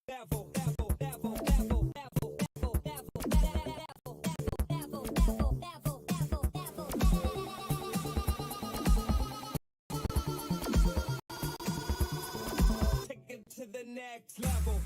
To the next level.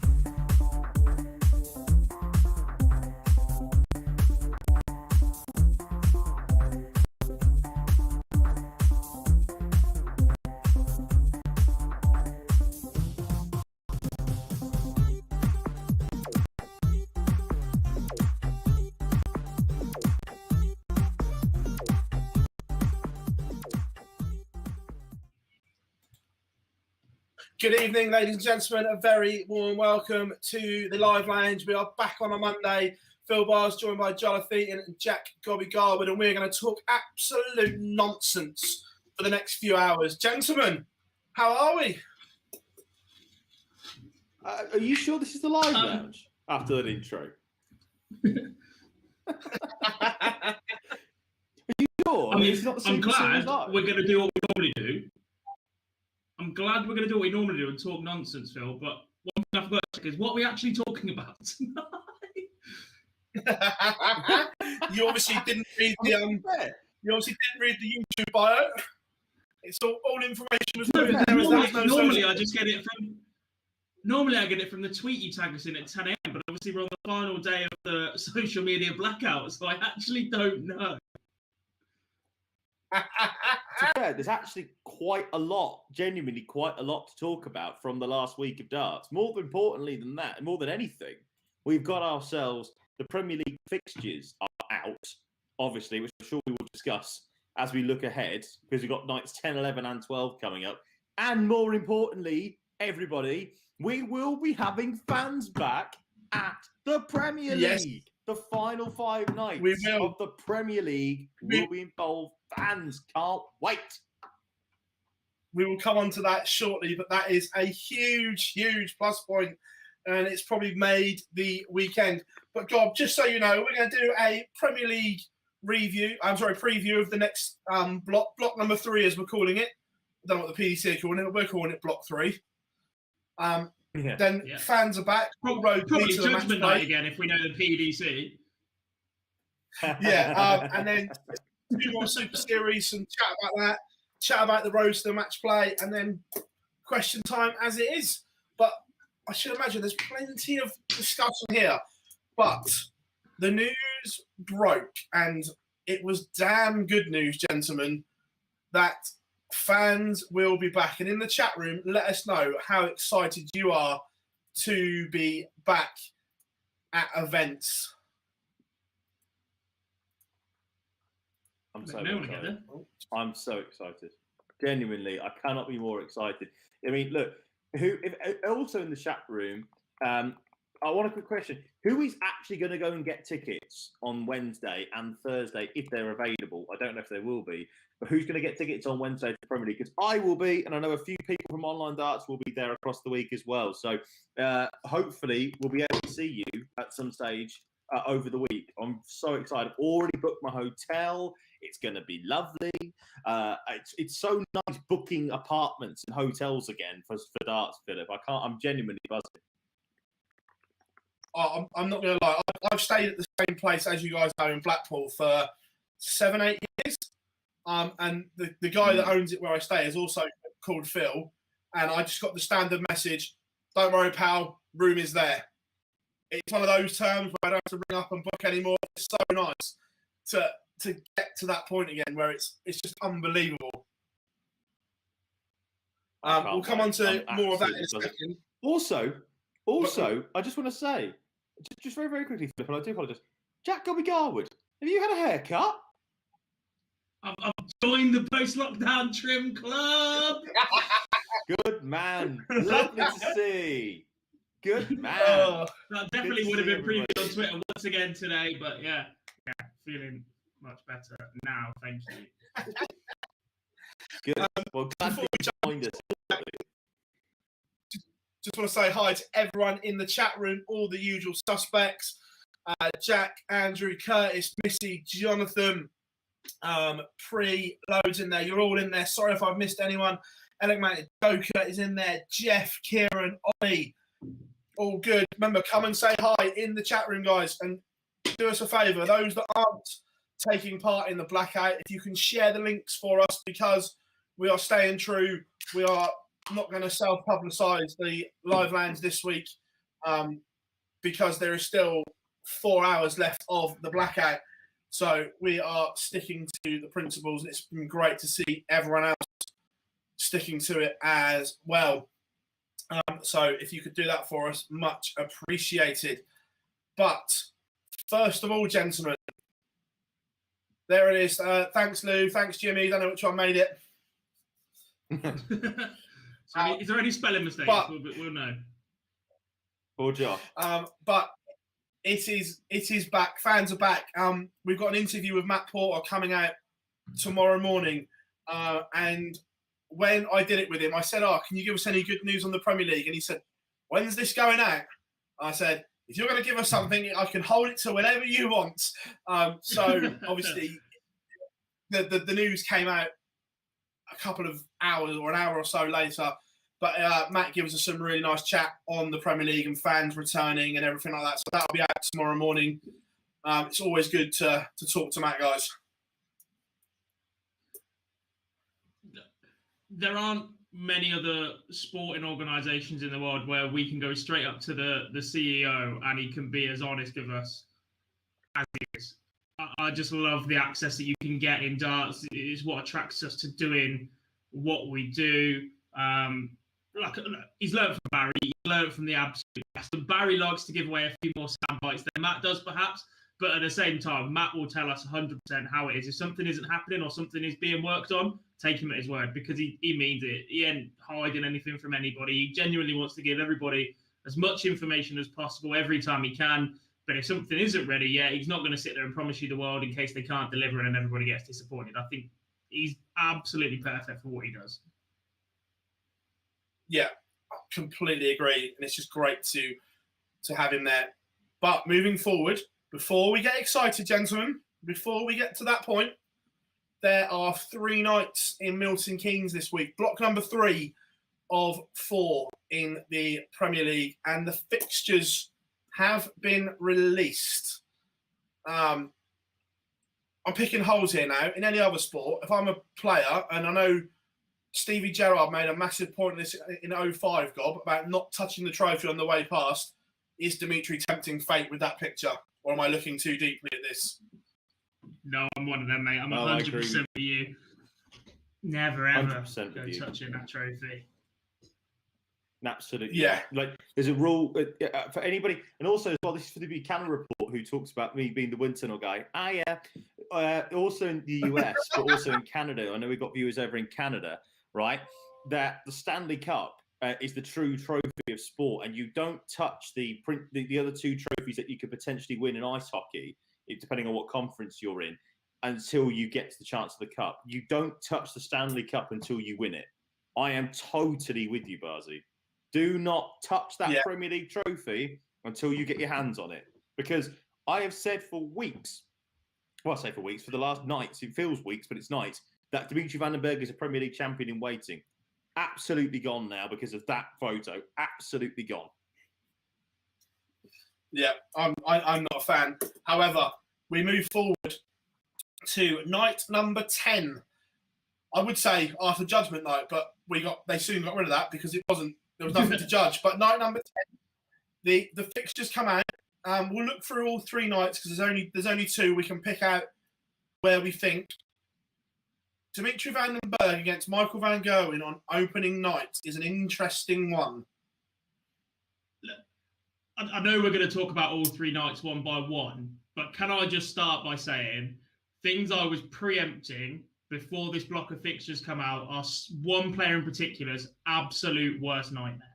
Good evening, ladies and gentlemen. A very warm welcome to the Live Lounge. We are back on a Monday. Phill Bars joined by Jarleth and Jack Gobby Garwood, and we're going to talk absolute nonsense for the next few hours. Gentlemen, how are we? Are you sure this is the Live Lounge after that intro? Are you sure? I mean, it's not I'm glad Live. we're going to do what we normally do. I'm glad we're going to do what we normally do and talk nonsense, Phill. But one thing I forgot to check is what are we actually talking about tonight? You obviously didn't read the YouTube bio. It's all information was put in there. Normally I just get it from. Normally I get it from the tweet you tag us in at 10 a.m. But obviously we're on the final day of the social media blackout, so I actually don't know. There's actually quite a lot, genuinely quite a lot to talk about from the last week of darts. More importantly than that, more than anything, we've got ourselves the Premier League fixtures are out, obviously, which I'm sure we will discuss as we look ahead, because we've got nights 10, 11 and 12 coming up. And more importantly, everybody, we will be having fans back at the Premier League. The final 5 nights of the Premier League will be involved. Fans can't wait. We will come on to that shortly, but that is a huge, huge plus point, and it's probably made the weekend. But Gob, just so you know, we're going to do a Premier League preview of the next block number 3, as we're calling it. I don't know what the PDC are calling it, but we're calling it block 3. Fans are back. Probably Judgment Night again if we know the PDC. And then 2 more Super Series and chat about that, chat about the roster, match play, and then question time as it is. But I should imagine there's plenty of discussion here. But the news broke, and it was damn good news, gentlemen, that fans will be back. And in the chat room, let us know how excited you are to be back at events. I'm so excited. I'm so excited. Genuinely, I cannot be more excited. I mean, look, also in the chat room, I want a quick question. Who is actually going to go and get tickets on Wednesday and Thursday if they're available? I don't know if they will be, but who's going to get tickets on Wednesday to the Premier League? Because I will be, and I know a few people from Online Darts will be there across the week as well. So hopefully we'll be able to see you at some stage over the week. I'm so excited. I've already booked my hotel. It's going to be lovely. It's so nice booking apartments and hotels again for darts, Philip. I'm genuinely buzzing. I'm not going to lie. I've stayed at the same place as you guys know in Blackpool for 7-8 years. And the guy that owns it where I stay is also called Phill. And I just got the standard message, don't worry, pal, room is there. It's one of those terms where I don't have to ring up and book anymore. It's so nice to get to that point again where it's just unbelievable. We'll come on to more of that in a second. Also, I just want to say, just very, very quickly, Philip, and I do apologise. Jack Gobby Garwood, have you had a haircut? I've joined the post-lockdown trim club. Good man. Lovely to see. Good man. That definitely would have been previewed on Twitter once again today, but yeah, feeling much better now. Thank you. Good. Well, glad you joined us. Just want to say hi to everyone in the chat room, all the usual suspects. Jack, Andrew, Curtis, Missy, Jonathan, loads in there. You're all in there. Sorry if I've missed anyone. Elegmantic Joker is in there. Jeff, Kieran, Ollie, All good. Remember, come and say hi in the chat room, guys, and do us a favour. Those that aren't taking part in the blackout, if you can share the links for us, because we are staying true. We are not going to self-publicise the live lands this week because there is still 4 hours left of the blackout. So we are sticking to the principles. It's been great to see everyone else sticking to it as well. So if you could do that for us, much appreciated. But first of all, gentlemen, there it is. Thanks, Lou. Thanks, Jimmy. Don't know which one made it. So is there any spelling mistakes? We'll know. Poor Josh. But it is back. Fans are back. We've got an interview with Matt Porter coming out tomorrow morning. And when I did it with him, I said, can you give us any good news on the Premier League? And he said, when's this going out? I said, if you're going to give us something, I can hold it to whenever you want. So obviously the news came out a couple of hours or an hour or so later. But Matt gives us some really nice chat on the Premier League and fans returning and everything like that. So that'll be out tomorrow morning. It's always good to talk to Matt, guys. There aren't many other sporting organisations in the world where we can go straight up to the CEO and he can be as honest with us as he is. I just love the access that you can get in darts. It is what attracts us to doing what we do. He's learned from Barry. He's learned from the absolute best. And Barry likes to give away a few more sound bites than Matt does, perhaps. But at the same time, Matt will tell us 100% how it is. If something isn't happening or something is being worked on, take him at his word, because he means it. He ain't hiding anything from anybody. He genuinely wants to give everybody as much information as possible every time he can. But if something isn't ready yet, he's not going to sit there and promise you the world in case they can't deliver and everybody gets disappointed. I think he's absolutely perfect for what he does. Yeah, I completely agree. And it's just great to have him there. But moving forward, before we get excited, gentlemen, before we get to that point, there are 3 nights in Milton Keynes this week. Block number 3 of 4 in the Premier League. And the fixtures have been released. I'm picking holes here now. In any other sport, if I'm a player, and I know Stevie Gerrard made a massive point of this in 05, Gob, about not touching the trophy on the way past, is Dimitri tempting fate with that picture? Or am I looking too deeply at this? No, I'm one of them, mate. I'm 100% with you. Never, ever go touching that trophy. Absolutely. Yeah. Like, there's a rule for anybody. And also, as well, this is for the Buchanan report, who talks about me being the wind tunnel guy. Also in the US, but also in Canada. I know we've got viewers over in Canada, right? That the Stanley Cup is the true trophy of sport, and you don't touch the other 2 trophies that you could potentially win in ice hockey, depending on what conference you're in, until you get to the chance of the cup. You don't touch the Stanley Cup until you win it. I am totally with you, Barzy. Do not touch that Premier League trophy until you get your hands on it. Because I have said for weeks, well, I say for weeks, for the last nights, it feels weeks, but it's nights, that Dimitri Vandenberg is a Premier League champion in waiting. Absolutely gone now because of that photo. Absolutely gone. Yeah, I'm not a fan. However, we move forward to night number 10. I would say after Judgment Night, but they soon got rid of that because there was nothing to judge. But night number 10, the fixtures come out. We'll look through all 3 nights because there's only 2. We can pick out where we think. Dimitri Vandenberg against Michael van Gerwen on opening night is an interesting one. I know we're going to talk about all 3 nights one by one, but can I just start by saying things I was preempting before this block of fixtures come out are one player in particular's absolute worst nightmare.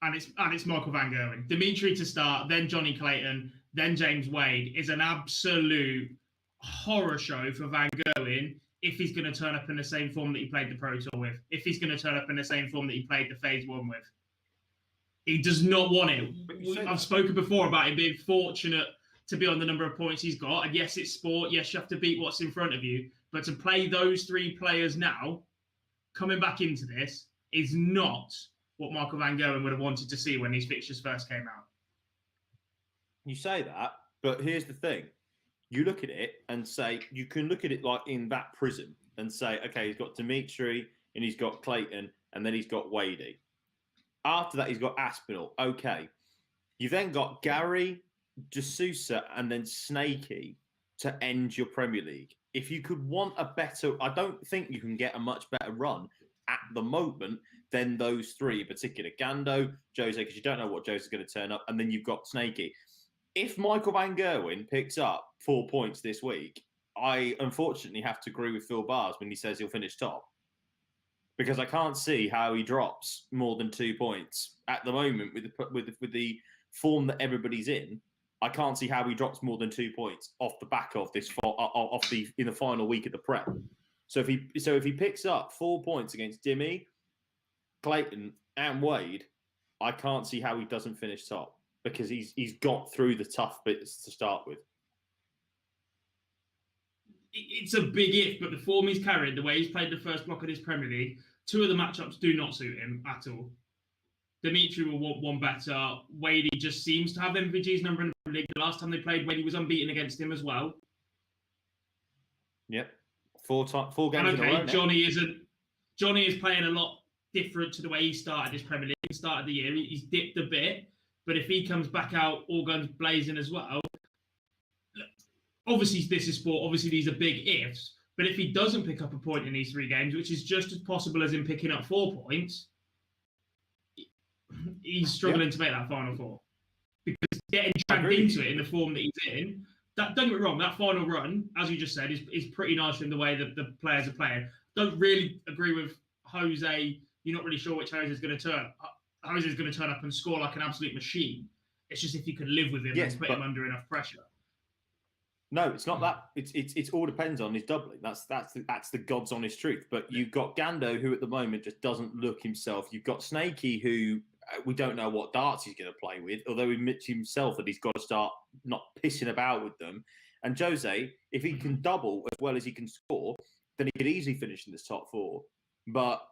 And it's Michael van Gerwen. Dimitri to start, then Johnny Clayton, then James Wade is an absolute horror show for Van Gerwen if he's going to turn up in the same form that he played the Pro Tour with, if he's going to turn up in the same form that he played the Phase 1 with. He does not want it. I've spoken before about him being fortunate to be on the number of points he's got. And yes, it's sport. Yes, you have to beat what's in front of you. But to play those 3 players now, coming back into this, is not what Michael Van Gerwen would have wanted to see when these fixtures first came out. You say that, but here's the thing. You look at it and say, you can look at it like in that prism and say, okay, he's got Dimitri and he's got Clayton and then he's got Wadey. After that, he's got Aspinall. Okay. You've then got Gary, D'Souza, and then Snakey to end your Premier League. If you could want a better, I don't think you can get a much better run at the moment than those three in particular. Gando, Jose, because you don't know what Jose's going to turn up, and then you've got Snakey. If Michael Van Gerwen picks up 4 points this week, I unfortunately have to agree with Phill Bars when he says he'll finish top. Because I can't see how he drops more than 2 points at the moment with the form that everybody's in. I can't see how he drops more than 2 points off the back of this in the final week of the Prep. So if he picks up 4 points against Dimmy, Clayton, and Wade, I can't see how he doesn't finish top because he's got through the tough bits to start with. It's a big if, but the form he's carried, the way he's played the first block of his Premier League, 2 of the matchups do not suit him at all. Dimitri will want one better. Wadey just seems to have MVG's number in the Premier League. The last time they played, Wadey was unbeaten against him as well. Yep. 4 games and okay, in a row now. Johnny is playing a lot different to the way he started his Premier League. He started the year. He's dipped a bit. But if he comes back out all guns blazing as well, obviously this is sport. Obviously these are big ifs. But if he doesn't pick up a point in these 3 games, which is just as possible as him picking up 4 points, he's struggling to make that final 4. Because getting dragged into it in the form that he's in, don't get me wrong, that final run, as you just said, is pretty nice in the way that the players are playing. Don't really agree with Jose. You're not really sure which Jose is going to turn. Jose is going to turn up and score like an absolute machine. It's just if you could live with him and put him under enough pressure. No, it's not that. It's all depends on his doubling. That's the God's honest truth. But you've got Gando, who at the moment just doesn't look himself. You've got Snakey, who we don't know what darts he's going to play with, although he admits himself that he's got to start not pissing about with them. And Jose, if he can double as well as he can score, then he could easily finish in this top 4. But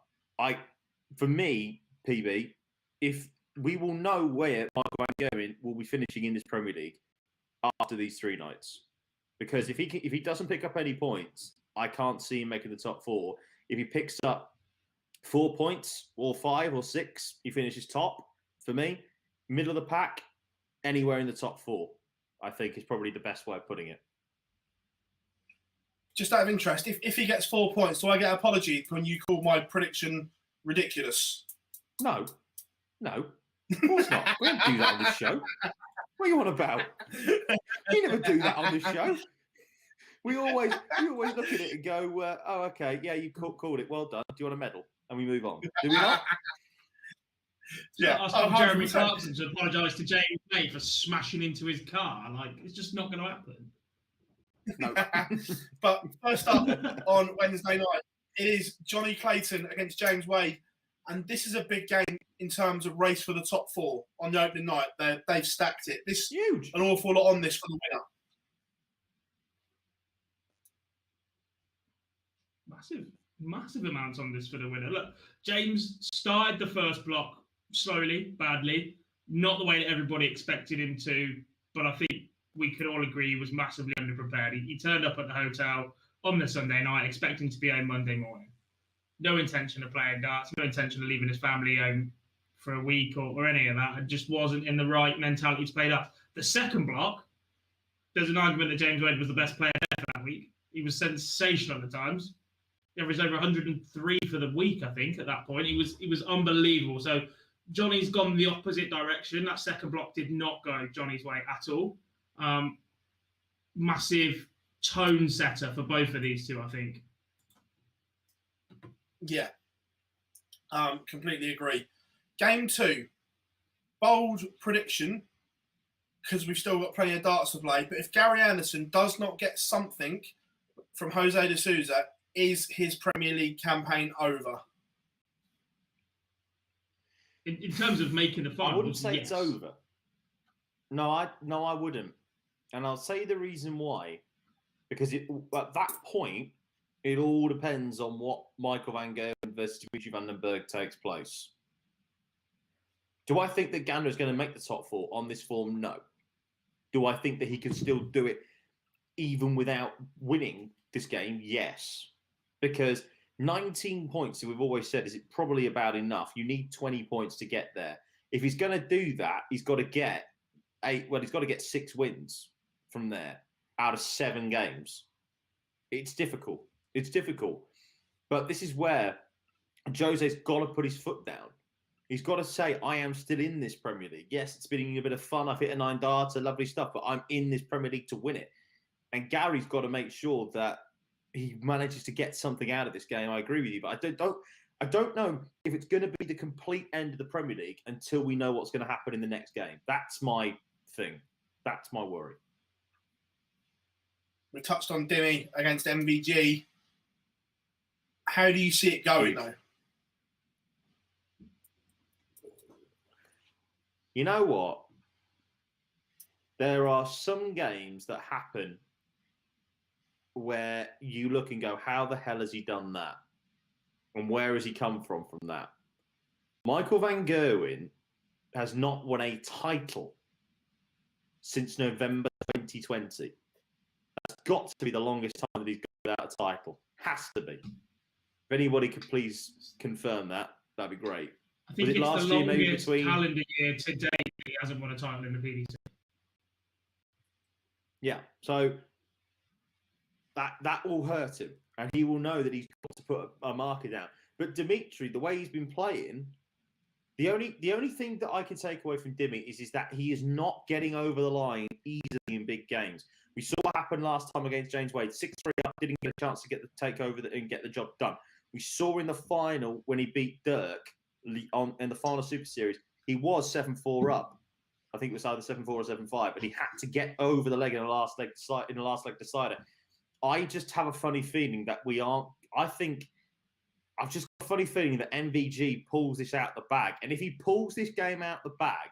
for me, PB, if we will know where Michael Van Gerwen will be finishing in this Premier League after these 3 nights. Because if he doesn't pick up any points, I can't see him making the top 4. If he picks up 4 points or 5 or 6, he finishes top. For me, middle of the pack, anywhere in the top 4, I think is probably the best way of putting it. Just out of interest, if he gets 4 points, do I get an apology when you call my prediction ridiculous? No, of course not. We don't do that on this show. What are you on about? We never do that on this show. We always look at it and go, oh, okay, yeah, you called it. Well done. Do you want a medal? And we move on. Do we not? Yeah. I Jeremy Clarkson to apologise to James May for smashing into his car. Like, it's just not going to happen. No. But first up on Wednesday night is Johnny Clayton against James Wade. And this is a big game in terms of race for the top 4 on the opening night. They've stacked it. This huge. An awful lot on this for the winner. Massive amounts on this for the winner. Look, James started the first block slowly, badly. Not the way that everybody expected him to, but I think we could all agree he was massively underprepared. He turned up at the hotel on the Sunday night expecting to be home Monday morning. No intention of playing darts, no intention of leaving his family home for a week or any of that. It just wasn't in the right mentality to play that. The second block, there's an argument that James Wade was the best player there for that week. He was sensational at the times. He averaged over 103 for the week, I think, at that point. He was unbelievable. So Johnny's gone the opposite direction. That second block did not go Johnny's way at all. Massive tone setter for both of these two, I think. Yeah, completely agree. Game 2, bold prediction, because we've still got plenty of darts to play. But if Gary Anderson does not get something from Jose D'Souza, is his Premier League campaign over? In terms of making the finals, I wouldn't say yes. It's over. No, I wouldn't. And I'll say the reason why. Because at that point, it all depends on what Michael Van Gerwen versus Dimitri van den Berg takes place. Do I think that Gander is going to make the top 4 on this form? No. Do I think that he can still do it even without winning this game? Yes. Because 19 points, we've always said, is it probably about enough? You need 20 points to get there. If he's going to do that, he's got to get 6 wins from there out of 7 games. It's difficult. It's difficult. But this is where Jose's got to put his foot down. He's got to say, I am still in this Premier League. Yes, it's been a bit of fun. I've hit a 9 darts, lovely stuff, but I'm in this Premier League to win it. And Gary's got to make sure that he manages to get something out of this game. I agree with you, but I don't know if it's going to be the complete end of the Premier League until we know what's going to happen in the next game. That's my thing. That's my worry. We touched on Dimmy against MVG. How do you see it going, though? You know what? There are some games that happen where you look and go, how the hell has he done that? And where has he come from that? Michael van Gerwen has not won a title since November 2020. That's got to be the longest time that he's got without a title. Has to be. If anybody could please confirm that, that'd be great. I think it's the longest calendar year to date he hasn't won a title in the PDC. Yeah, so that will hurt him, and he will know that he's got to put a marker down. But Dimitri, the way he's been playing, the only thing that I can take away from Dimmy is that he is not getting over the line easily in big games. We saw what happened last time against James Wade, 6-3 up, didn't get a chance to get the takeover and get the job done. We saw in the final when he beat Dirk in the final Super Series, he was 7-4 up. I think it was either 7-4 or 7-5, but he had to get over the leg in the last leg decider. I just have a funny feeling that we aren't. I've just got a funny feeling that MVG pulls this out the bag, and if he pulls this game out the bag,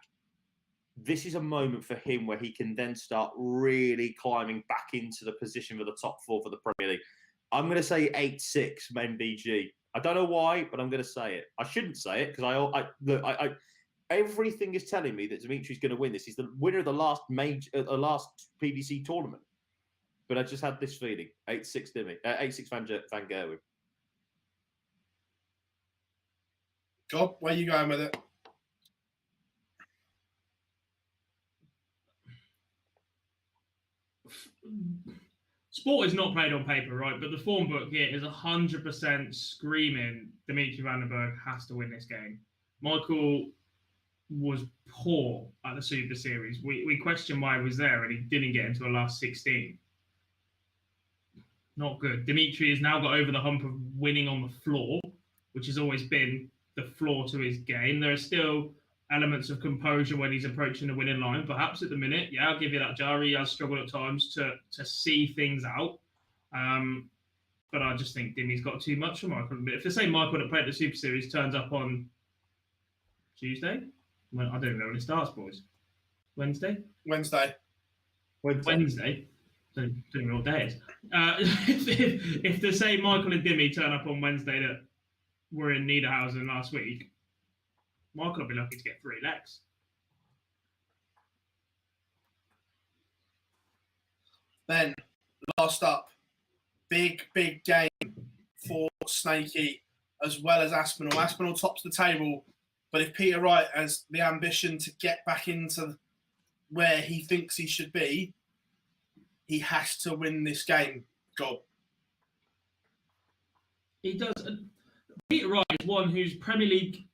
this is a moment for him where he can then start really climbing back into the position for the top 4 for the Premier League. I'm going to say 8-6 MVG. I don't know why, but I'm going to say it. I shouldn't say it because I everything is telling me that Dimitri's going to win this. He's the winner of the last PDC tournament. But I just had this feeling. 8-6 Dimmy. 8-6 Van Gerwen. Gob, where are you going with it? Sport is not played on paper, right? But the form book here is 100% screaming Dimitri Van den Bergh has to win this game. Michael was poor at the Super Series. We questioned why he was there, and he didn't get into the last 16. Not good. Dimitri has now got over the hump of winning on the floor, which has always been the flaw to his game. There are still elements of composure when he's approaching the winning line. Perhaps at the minute, yeah, I'll give you that, Jari. He has struggled at times to see things out. But I just think Dimmy's got too much for Michael. If they say Michael that played the Super Series turns up on Tuesday, well, I don't even know when it starts, boys. Wednesday. Don't know what day it is. If they say Michael and Dimmy turn up on Wednesday that were in Niederhausen last week, Michael will be lucky to get 3 legs. Then, last up, big game for Snakey as well as Aspinall. Aspinall tops the table, but if Peter Wright has the ambition to get back into where he thinks he should be, he has to win this game, Gob. He does. Peter Wright is one whose Premier League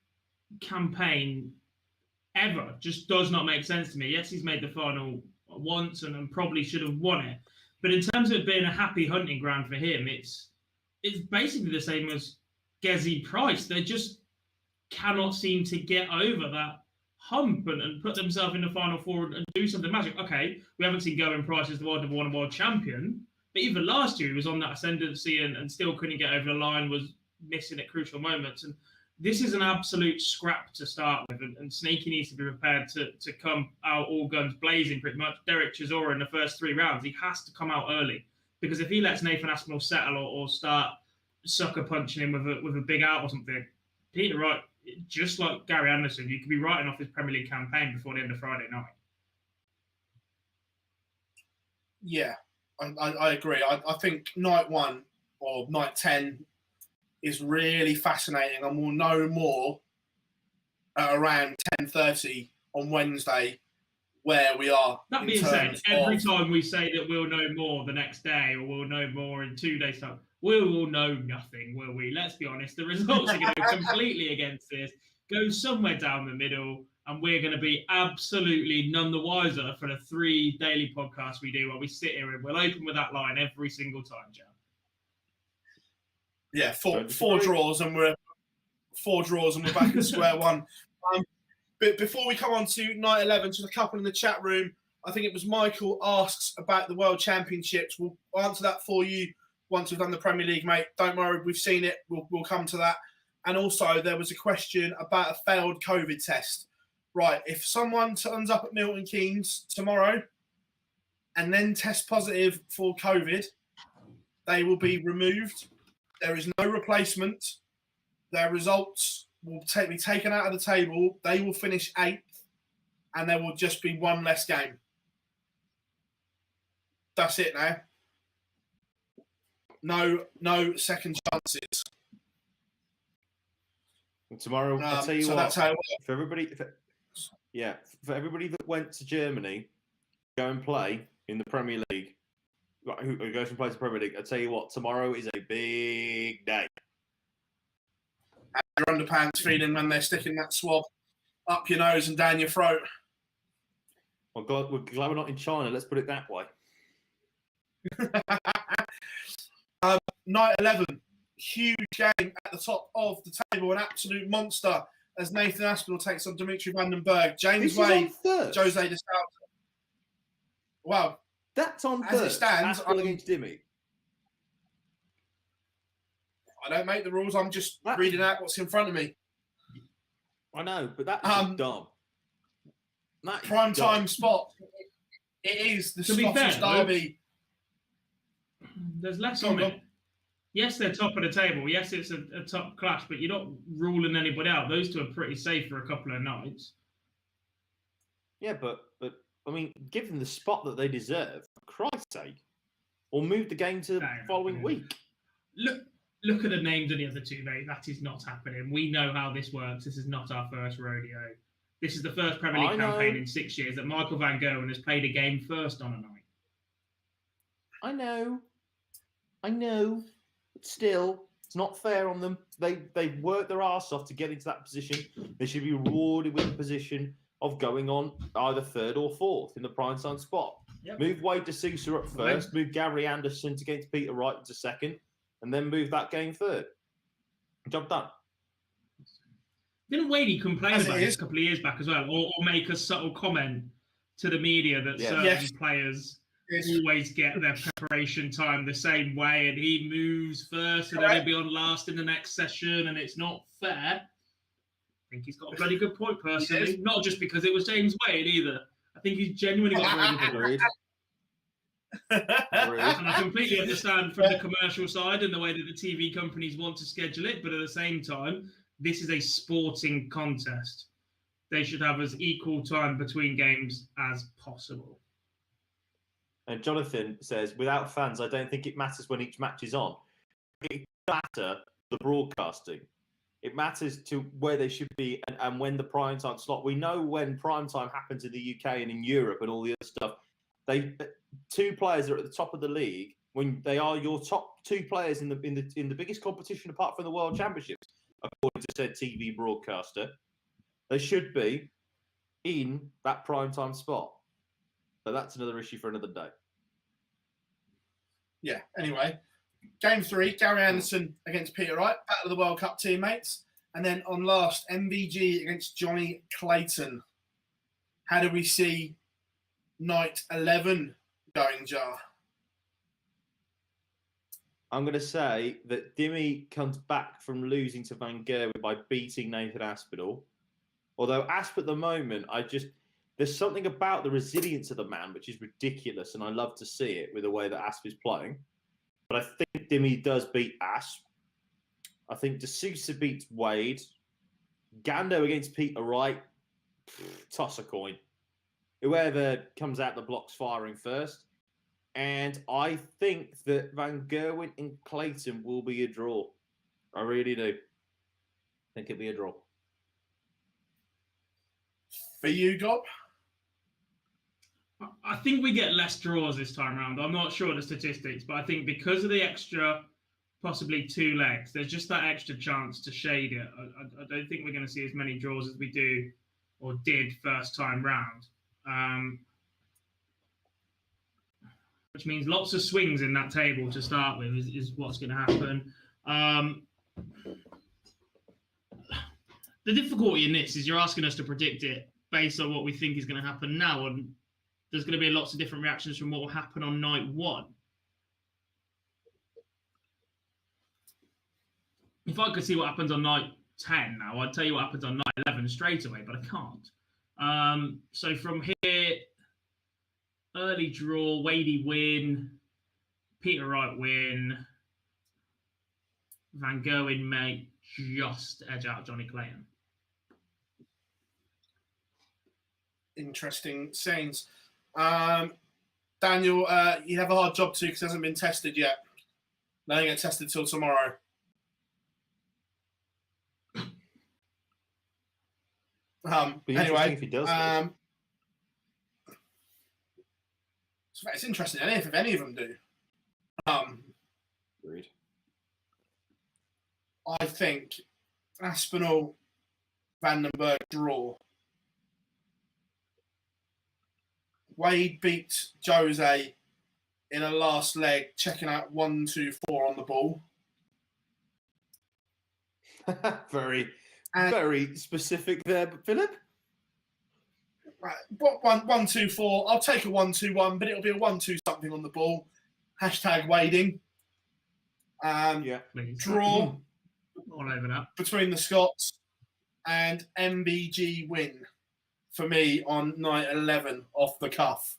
campaign ever just does not make sense to me. Yes, he's made the final once and probably should have won it. But in terms of it being a happy hunting ground for him, it's basically the same as Gezi Price. They just cannot seem to get over that hump and put themselves in the final 4 and do something magic. Okay, we haven't seen Gerwin Price as the world champion, but even last year he was on that ascendancy and still couldn't get over the line, was missing at crucial moments. And this is an absolute scrap to start with, and Snakey needs to be prepared to come out all guns blazing pretty much. Derek Chisora in the first 3 rounds, he has to come out early, because if he lets Nathan Aspinall settle or start sucker punching him with a big out or something, Peter Wright just like Gary Anderson, you could be writing off his Premier League campaign before the end of Friday night. Yeah, I agree. I think night 1 or night 10 is really fascinating, and we'll know more at around 10:30 on Wednesday where we are. That being said, every time we say that we'll know more the next day or we'll know more in 2 days' time, we will know nothing, will we? Let's be honest. The results are going to go completely against this, go somewhere down the middle, and we're going to be absolutely none the wiser for the 3 daily podcasts we do where we sit here and we'll open with that line every single time, Jan. Yeah, four draws and we're back in square one. But before we come on to night 11, just a couple in the chat room. I think it was Michael asks about the World Championships. We'll answer that for you once we've done the Premier League, mate. Don't worry, we've seen it. We'll come to that. And also, there was a question about a failed COVID test. Right, if someone turns up at Milton Keynes tomorrow and then tests positive for COVID, they will be removed. There is no replacement. Their results will be taken out of the table. They will finish 8th, and there will just be one less game. That's it now. No second chances. And tomorrow, I'll tell you so what. That's how it works. For everybody that went to Germany, go and play in the Premier League. Who goes and plays the Premier League? I tell you what, tomorrow is a big day. Your underpants feeling when they're sticking that swab up your nose and down your throat. Well, God, we're glad we're not in China. Let's put it that way. Night 11, huge game at the top of the table, an absolute monster as Nathan Aspinall takes on Dimitri Vandenberg. James Wade, Jose de Sousa. Wow. That's on as Thursday. It stands, I'm against Dimmy. I don't make the rules. I'm just reading out what's in front of me. I know, but that's dumb. Prime time spot. It is the Scottish derby. There's less on it. Yes, they're top of the table. Yes, it's a top clash, but you're not ruling anybody out. Those two are pretty safe for a couple of nights. Yeah, but I mean, give them the spot that they deserve, for Christ's sake. Or move the game to the following week. Look at the names of the other two, mate. That is not happening. We know how this works. This is not our first rodeo. This is the first Premier League campaign in 6 years that Michael van Gerwen has played a game first on a night. I know. But still, it's not fair on them. They've worked their arse off to get into that position. They should be rewarded with the position of going on either 3rd or 4th in the prime time spot. Yep. Move Wade de Sousa up first, move Gary Anderson against Peter Wright to 2nd, and then move that game 3rd. Job done. Didn't Wadey complain about this a couple of years back as well, or make a subtle comment to the media that certain players always get their preparation time the same way, and he moves first and then he'll be on last in the next session, and it's not fair? I think he's got a bloody good point, personally. Not just because it was James Wade either. I think he's genuinely got a very good point. And I completely understand from the commercial side and the way that the TV companies want to schedule it, but at the same time, this is a sporting contest. They should have as equal time between games as possible. And Jonathan says, without fans, I don't think it matters when each match is on. It matters the broadcasting. It matters to where they should be and when the prime time slot. We know when prime time happens in the UK and in Europe and all the other stuff. Two players are at the top of the league when they are your top 2 players in the biggest competition apart from the World Championships, according to said TV broadcaster. They should be in that prime time spot. But that's another issue for another day. Yeah, anyway. Game 3, Gary Anderson against Peter Wright, battle of the World Cup teammates. And then on last, MVG against Johnny Clayton. How do we see night 11 going, Jar? I'm going to say that Dimmy comes back from losing to Van Gerwen by beating Nathan Aspinall. Although Asp at the moment, there's something about the resilience of the man which is ridiculous, and I love to see it with the way that Asp is playing. But I think Dimmy does beat Asp. I think de Sousa beats Wade. Gando against Peter Wright, toss a coin. Whoever comes out the blocks firing first. And I think that Van Gerwen and Clayton will be a draw. I really do. I think it'll be a draw. For you, Gob? I think we get less draws this time around. I'm not sure of the statistics, but I think because of the extra, possibly 2 legs, there's just that extra chance to shade it. I don't think we're going to see as many draws as we do or did first time round. Which means lots of swings in that table to start with is what's going to happen. The difficulty in this is you're asking us to predict it based on what we think is going to happen now, and there's going to be lots of different reactions from what will happen on night 1. If I could see what happens on night 10 now, I'd tell you what happens on night 11 straight away, but I can't. So from here, early draw, Wadey win, Peter Wright win, Van Gerwen may just edge out Johnny Clayton. Interesting scenes. Daniel, you have a hard job too because it hasn't been tested yet. They don't get tested till tomorrow. Anyway, if he does, so it's interesting if any of them do. Agreed. I think Aspinall, Vandenberg draw. Wade beats Jose in a last leg, checking out 1, 2, 4 on the ball. Very specific there, Philip. Right, 1, 2, 4. I'll take a 1, 2, 1, but it'll be a 1, 2 something on the ball. Hashtag wading. Draw all over that between the Scots and MBG win for me on night 11 off the cuff.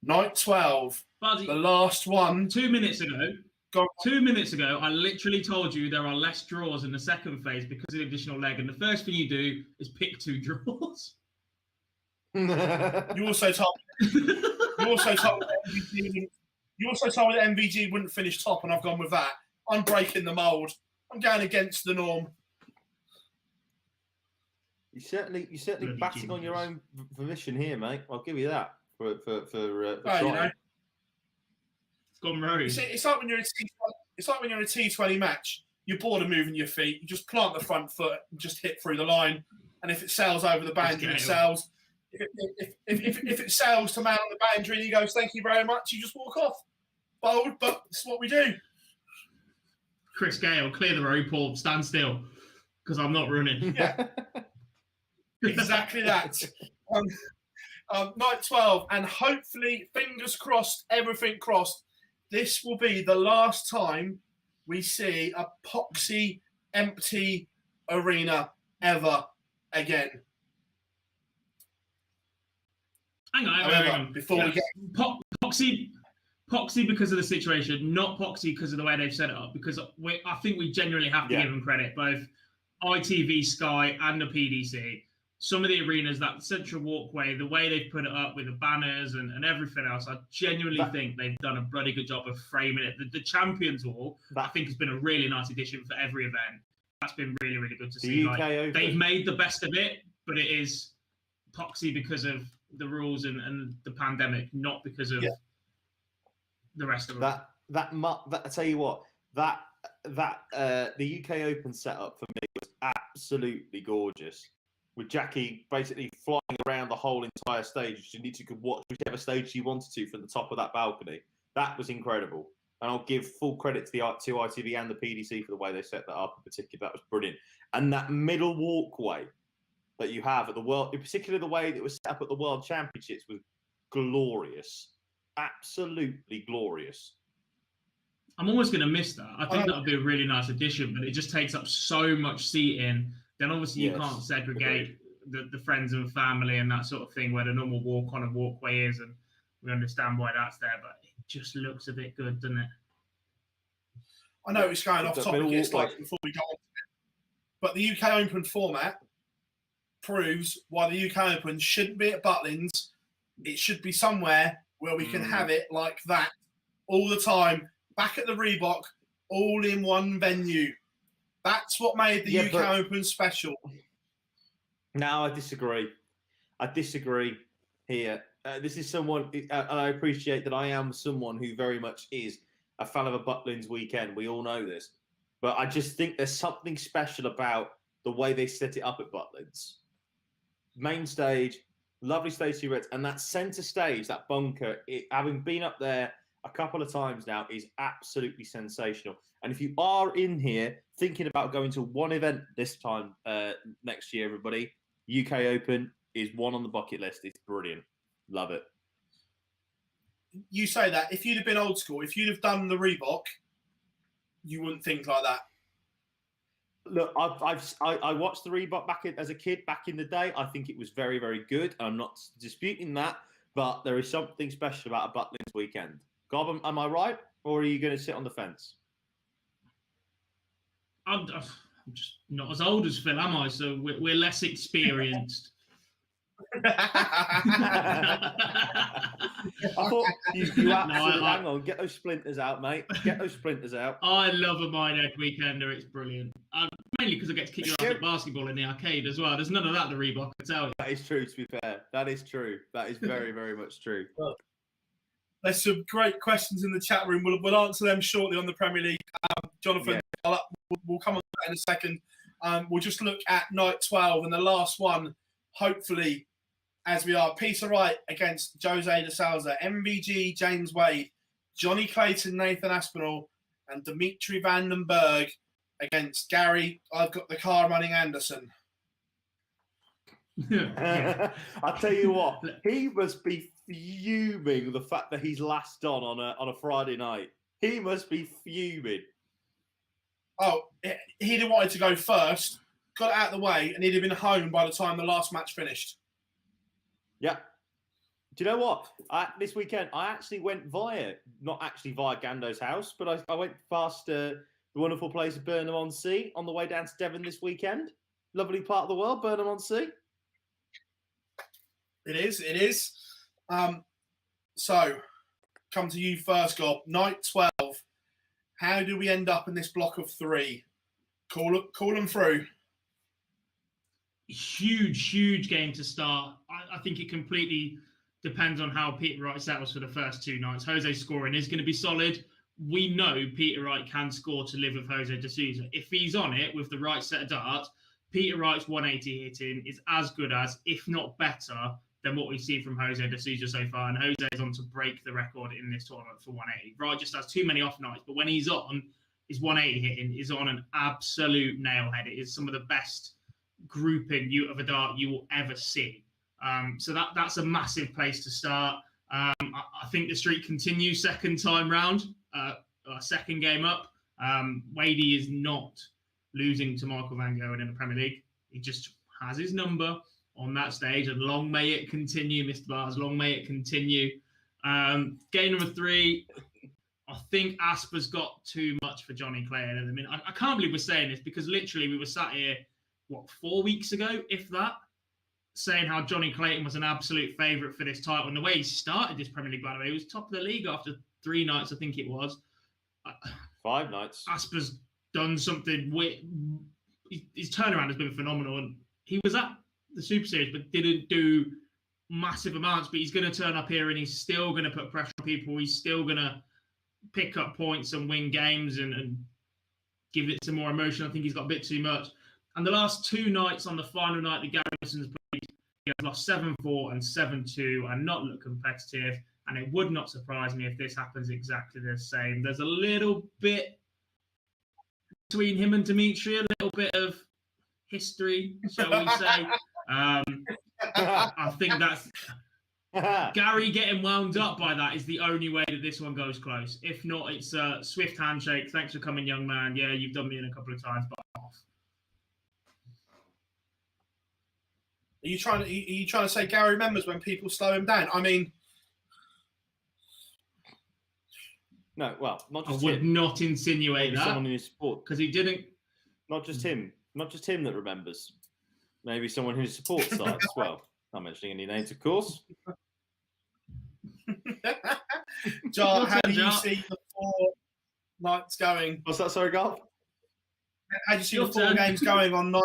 Night 12, Buddy, the last one. 2 minutes ago. 2 minutes ago, I literally told you there are less draws in the second phase because of the additional leg, and the first thing you do is pick 2 draws. You also told me that MVG wouldn't finish top, and I've gone with that. I'm breaking the mould. I'm going against the norm. You certainly batting on your own volition here, mate. I'll give you that for trying. You know. Gone rogue. It's like when you're in a T20 match. You're bored of moving your feet. You just plant the front foot and just hit through the line. And if it sails over the boundary, it sails. If it sails to man on the boundary and he goes, "Thank you very much," you just walk off. Bold, but it's what we do. Chris Gale, clear the road, Paul. Stand still, because I'm not running. Yeah, exactly that. Night 12, and hopefully, fingers crossed, everything crossed. This will be the last time we see a poxy empty arena ever again. Hang on. Before we get Poxy because of the situation, not Poxy because of the way they've set it up. Because I think we genuinely have to give them credit, both ITV, Sky, and the PDC. Some of the arenas, that central walkway, the way they've put it up with the banners and everything else, I genuinely think they've done a bloody good job of framing it. The Champions Wall, I think, has been a really nice addition for every event. That's been really, really good to see. Like, they've made the best of it, but it is Poxy because of the rules and the pandemic, not because of the rest of them. I tell you what, the UK Open setup for me was absolutely gorgeous. With Jackie basically flying around the whole entire stage, she could watch whichever stage she wanted to from the top of that balcony. That was incredible, and I'll give full credit to ITV and the PDC for the way they set that up in particular. That was brilliant, and that middle walkway that you have at the World, in particular the way that it was set up at the World Championships, was glorious, absolutely glorious. I'm almost going to miss that. I think that would be a really nice addition, but it just takes up so much seating. Then obviously you can't segregate the friends and family and that sort of thing where the normal walk on and walkway is, and we understand why that's there, but it just looks a bit good, doesn't it? I know it's going off topic here slightly before we go on. But the UK Open format proves why the UK Open shouldn't be at Butlins. It should be somewhere where we can have it like that all the time, back at the Reebok, all in one venue. That's what made the UK Open special. No, I disagree. I disagree here. This is someone, and I appreciate that I am someone who very much is a fan of a Butlins weekend. We all know this. But I just think there's something special about the way they set it up at Butlins. Main stage, lovely stage two reds, and that centre stage, that bunker, having been up there a couple of times now, is absolutely sensational. And if you are in here thinking about going to one event this time next year, everybody, UK Open is one on the bucket list. It's brilliant. Love it. You say that. If you'd have been old school, if you'd have done the Reebok, you wouldn't think like that. Look, I watched the Reebok as a kid back in the day. I think it was very, very good. I'm not disputing that, but there is something special about a Butlins weekend. Gob, am I right, or are you going to sit on the fence? I'm just not as old as Phill, am I? So we're less experienced. I thought you absolutely hang on, get those splinters out, mate. Get those splinters out. I love a Minehead weekender. It's brilliant. Mainly because I get to kick your ass at basketball in the arcade as well. There's none of that at the Reebok, I tell you. That is true, to be fair. That is true. That is very, very much true. There's some great questions in the chat room. We'll answer them shortly on the Premier League. Jonathan, we'll come on to that in a second. We'll just look at night 12 and the last one, hopefully, as we are. Peter Wright against Jose de Souza, MVG James Wade, Johnny Clayton, Nathan Aspinall, and Dimitri van den Berg against Gary, I've got the car running Anderson. I'll tell you what, he must be fuming the fact that he's last on a Friday night. He must be fuming. Oh, he'd have wanted to go first, got it out of the way, and he'd have been home by the time the last match finished. Yeah. Do you know what? This weekend, I actually went not actually via Gando's house, but I went past the wonderful place of Burnham-on-Sea on the way down to Devon this weekend. Lovely part of the world, Burnham-on-Sea. It is. So, come to you first, Gob. Night 12. How do we end up in this block of three? Call them through. Huge game to start. I think it completely depends on how Peter Wright settles for the first two nights. Jose's scoring is going to be solid. We know Peter Wright can score to live with Jose de Souza. If he's on it with the right set of darts, Peter Wright's 180 hitting is as good as, if not better, than what we see from Jose de Souza so far. And Jose is on to break the record in this tournament for 180. Wright just has too many off nights, but when he's on, his 180 hitting is on an absolute nailhead. It is some of the best grouping of a dart you will ever see. So that's a massive place to start. I think the streak continues second time round, second game up. Wadey is not losing to Michael Van Gerwen in the Premier League. He just has his number on that stage, and long may it continue, Mr. Bars. Long may it continue. Game number 3, I think Asper's got too much for Johnny Clayton. I mean, I can't believe we're saying this because literally we were sat here, 4 weeks ago, if that, saying how Johnny Clayton was an absolute favourite for this title. And the way he started this Premier League, by the way, he was top of the league after 3 nights, I think it was. 5 nights. Asper's done something. His turnaround has been phenomenal. And he was at the Super Series, but didn't do massive amounts. But he's going to turn up here and he's still going to put pressure on people. He's still going to pick up points and win games and give it some more emotion. I think he's got a bit too much. And the last 2 nights on the final night that Gary Wilson's played, he has lost 7-4 and 7-2 and not looked competitive. And it would not surprise me if this happens exactly the same. There's a little bit between him and Dimitri, a little bit of history, shall we say. I think that's Gary getting wound up by that is the only way that this one goes close. If not, it's a swift handshake. Thanks for coming, young man. Yeah, you've done me in a couple of times, but I'm off. Are you trying to say Gary remembers when people slow him down? I mean, no. Well, not just I would him. not insinuate that. Someone in his sport, because he didn't. Not just him. Not just him that remembers. Maybe someone who supports sides as well. Not mentioning any names, of course. Jar, how do you see the 4 nights going? What's that, sorry, Garth? How do you see the 4 games going on night?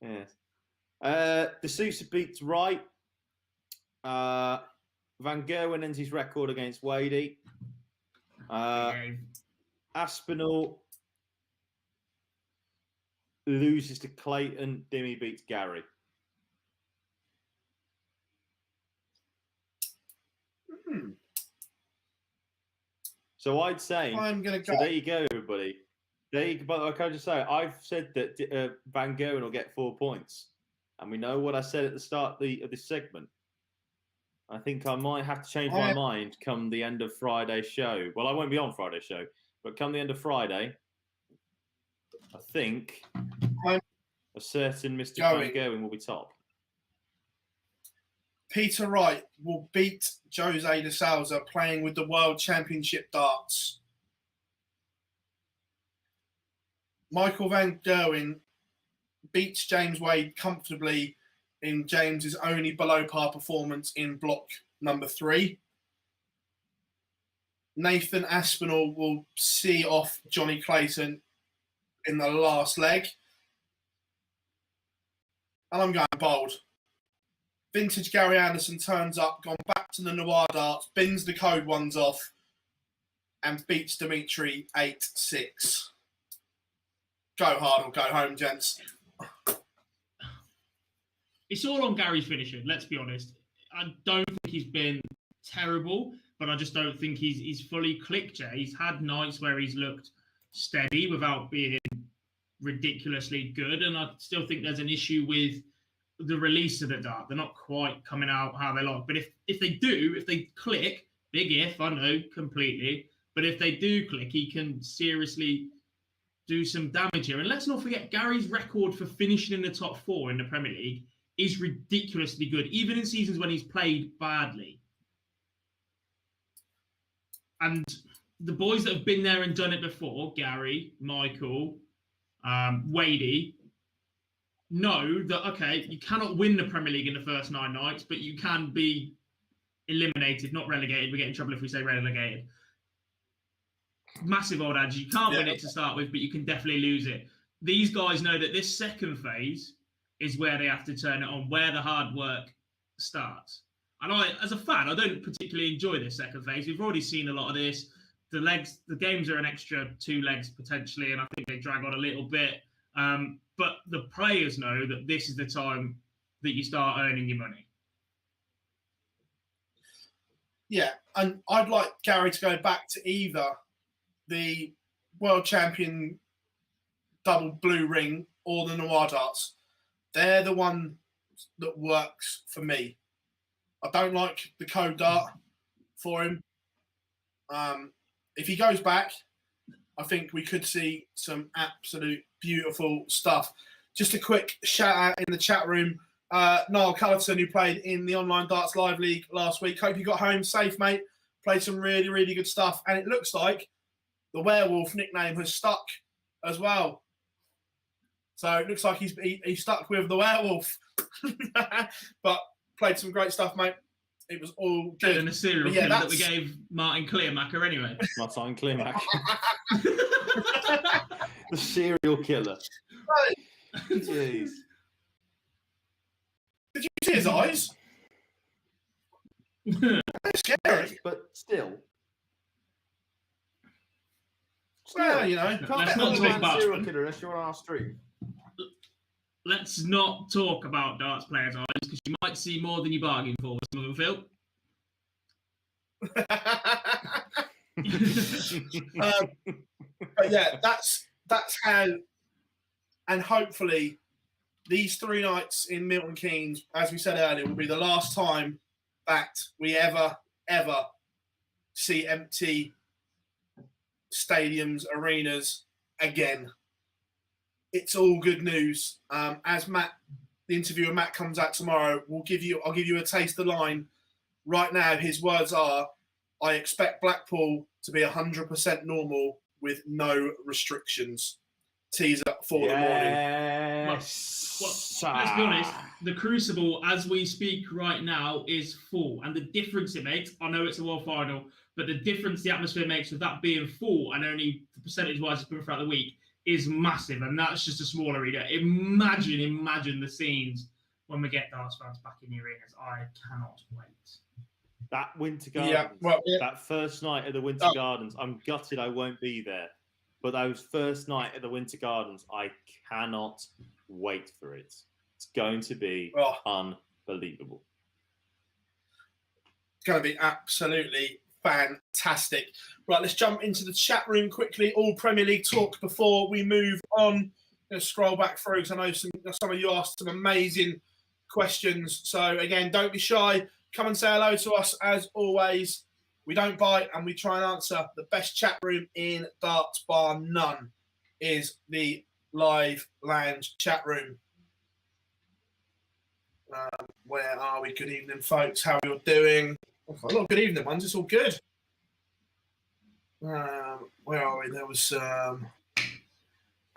Yes. D'Souza beats Wright. Van Gerwen ends his record against Wadey. Aspinall loses to Clayton. Dimmy beats Gary. So I'd say, I'm going to go. So there you go, everybody. But can I just say, I've said that Van Gerwen will get 4 points. And we know what I said at the start of this segment. I think I might have to change my mind come the end of Friday's show. Well, I won't be on Friday's show, but come the end of Friday, I think a certain Mr. Van Gerwen will be top. Peter Wright will beat Jose de Souza playing with the World Championship darts. Michael Van Gerwen beats James Wade comfortably in James's only below par performance in block number 3. Nathan Aspinall will see off Johnny Clayton in the last leg. And I'm going bold. Vintage Gary Anderson turns up, gone back to the Noir darts, bins the code ones off, and beats Dimitri 8-6. Go hard or go home, gents. It's all on Gary finishing, let's be honest. I don't think he's been terrible, but I just don't think he's fully clicked yet. He's had nights where he's looked steady without being ridiculously good, and I still think there's an issue with the release of the dart. They're not quite coming out how they like. But if they click, big if, I know, completely, but if they do click, he can seriously do some damage here. And let's not forget, Gary's record for finishing in the top 4 in the Premier League is ridiculously good, even in seasons when he's played badly. And the boys that have been there and done it before, Gary, Michael, Wadey, know that, okay, you cannot win the Premier League in the first 9 nights, but you can be eliminated, not relegated. We get in trouble if we say relegated. Massive old adage. You can't win it to start with, but you can definitely lose it. These guys know that this second phase is where they have to turn it on, where the hard work starts. And I, as a fan, I don't particularly enjoy this second phase. We've already seen a lot of this. The games are an extra 2 legs potentially, and I think they drag on a little bit. But the players know that this is the time that you start earning your money. Yeah, and I'd like Gary to go back to either the world champion double blue ring or the Noir darts. They're the one that works for me. I don't like the code dart for him. If he goes back, I think we could see some absolute beautiful stuff. Just a quick shout out in the chat room. Niall Cullerton, who played in the Online Darts Live League last week. Hope you got home safe, mate. Played some really, really good stuff. And it looks like the werewolf nickname has stuck as well. So it looks like he's stuck with the werewolf. But played some great stuff, mate. It was all good. Better than the serial killer that we gave Martin Clearmacher anyway. Martin Clearmacher. The serial killer. Jeez. Did you see his eyes? That's scary. But still. Well, you know. Let's not talk about serial killer unless you're on our stream. Let's not talk about darts players' eyes because you might see more than you bargained for with some of them, Phill. But yeah, that's how, and hopefully these 3 nights in Milton Keynes, as we said earlier, will be the last time that we ever see empty stadiums, arenas again. It's all good news. As Matt, the interview with Matt comes out tomorrow, I'll give you a taste of the line. Right now, his words are, I expect Blackpool to be 100% normal with no restrictions. teaser for the morning. Well, let's be honest. The Crucible, as we speak right now, is full, and the difference it makes. I know it's a world final, but the difference the atmosphere makes with that being full and only percentage-wise it's been throughout the week is massive, and that's just a small arena. Imagine the scenes when we get Darts fans back in the arenas. I cannot wait. That Winter Gardens, that first night at the Winter Gardens, I'm gutted I won't be there. But those first night at the Winter Gardens, I cannot wait for it. It's going to be unbelievable. It's going to be absolutely fantastic. Right, let's jump into the chat room quickly. All Premier League talk before we move on. Let's scroll back through because I know some of you asked some amazing questions. So again, don't be shy. Come and say hello to us as always. We don't bite and we try and answer. The best chat room in darts bar none is the live lounge chat room. Where are we? Good evening, folks. How are you doing? A lot of good evening ones. It's all good. Where are we? There was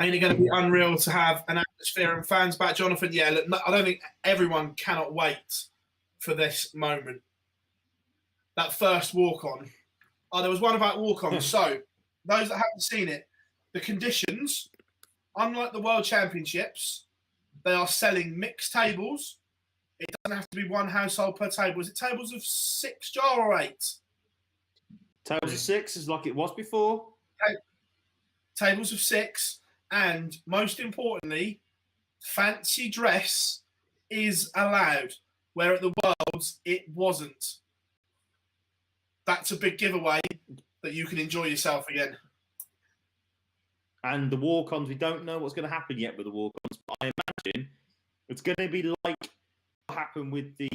ain't it going to be unreal to have an atmosphere and fans back, Jonathan? Yeah, look, I don't think everyone cannot wait for this moment. That first walk-on. Oh, there was one about walk-ons. So, those that haven't seen it, the conditions, unlike the World Championships, they are selling mixed tables. It doesn't have to be one household per table. Is it tables of 6, Jar, or 8? Tables of 6 is like it was before. Tables of 6. And most importantly, fancy dress is allowed, where at the Worlds it wasn't. That's a big giveaway that you can enjoy yourself again. And the walk-ons, we don't know what's going to happen yet with the walk-ons, but I imagine it's going to be like what happened with the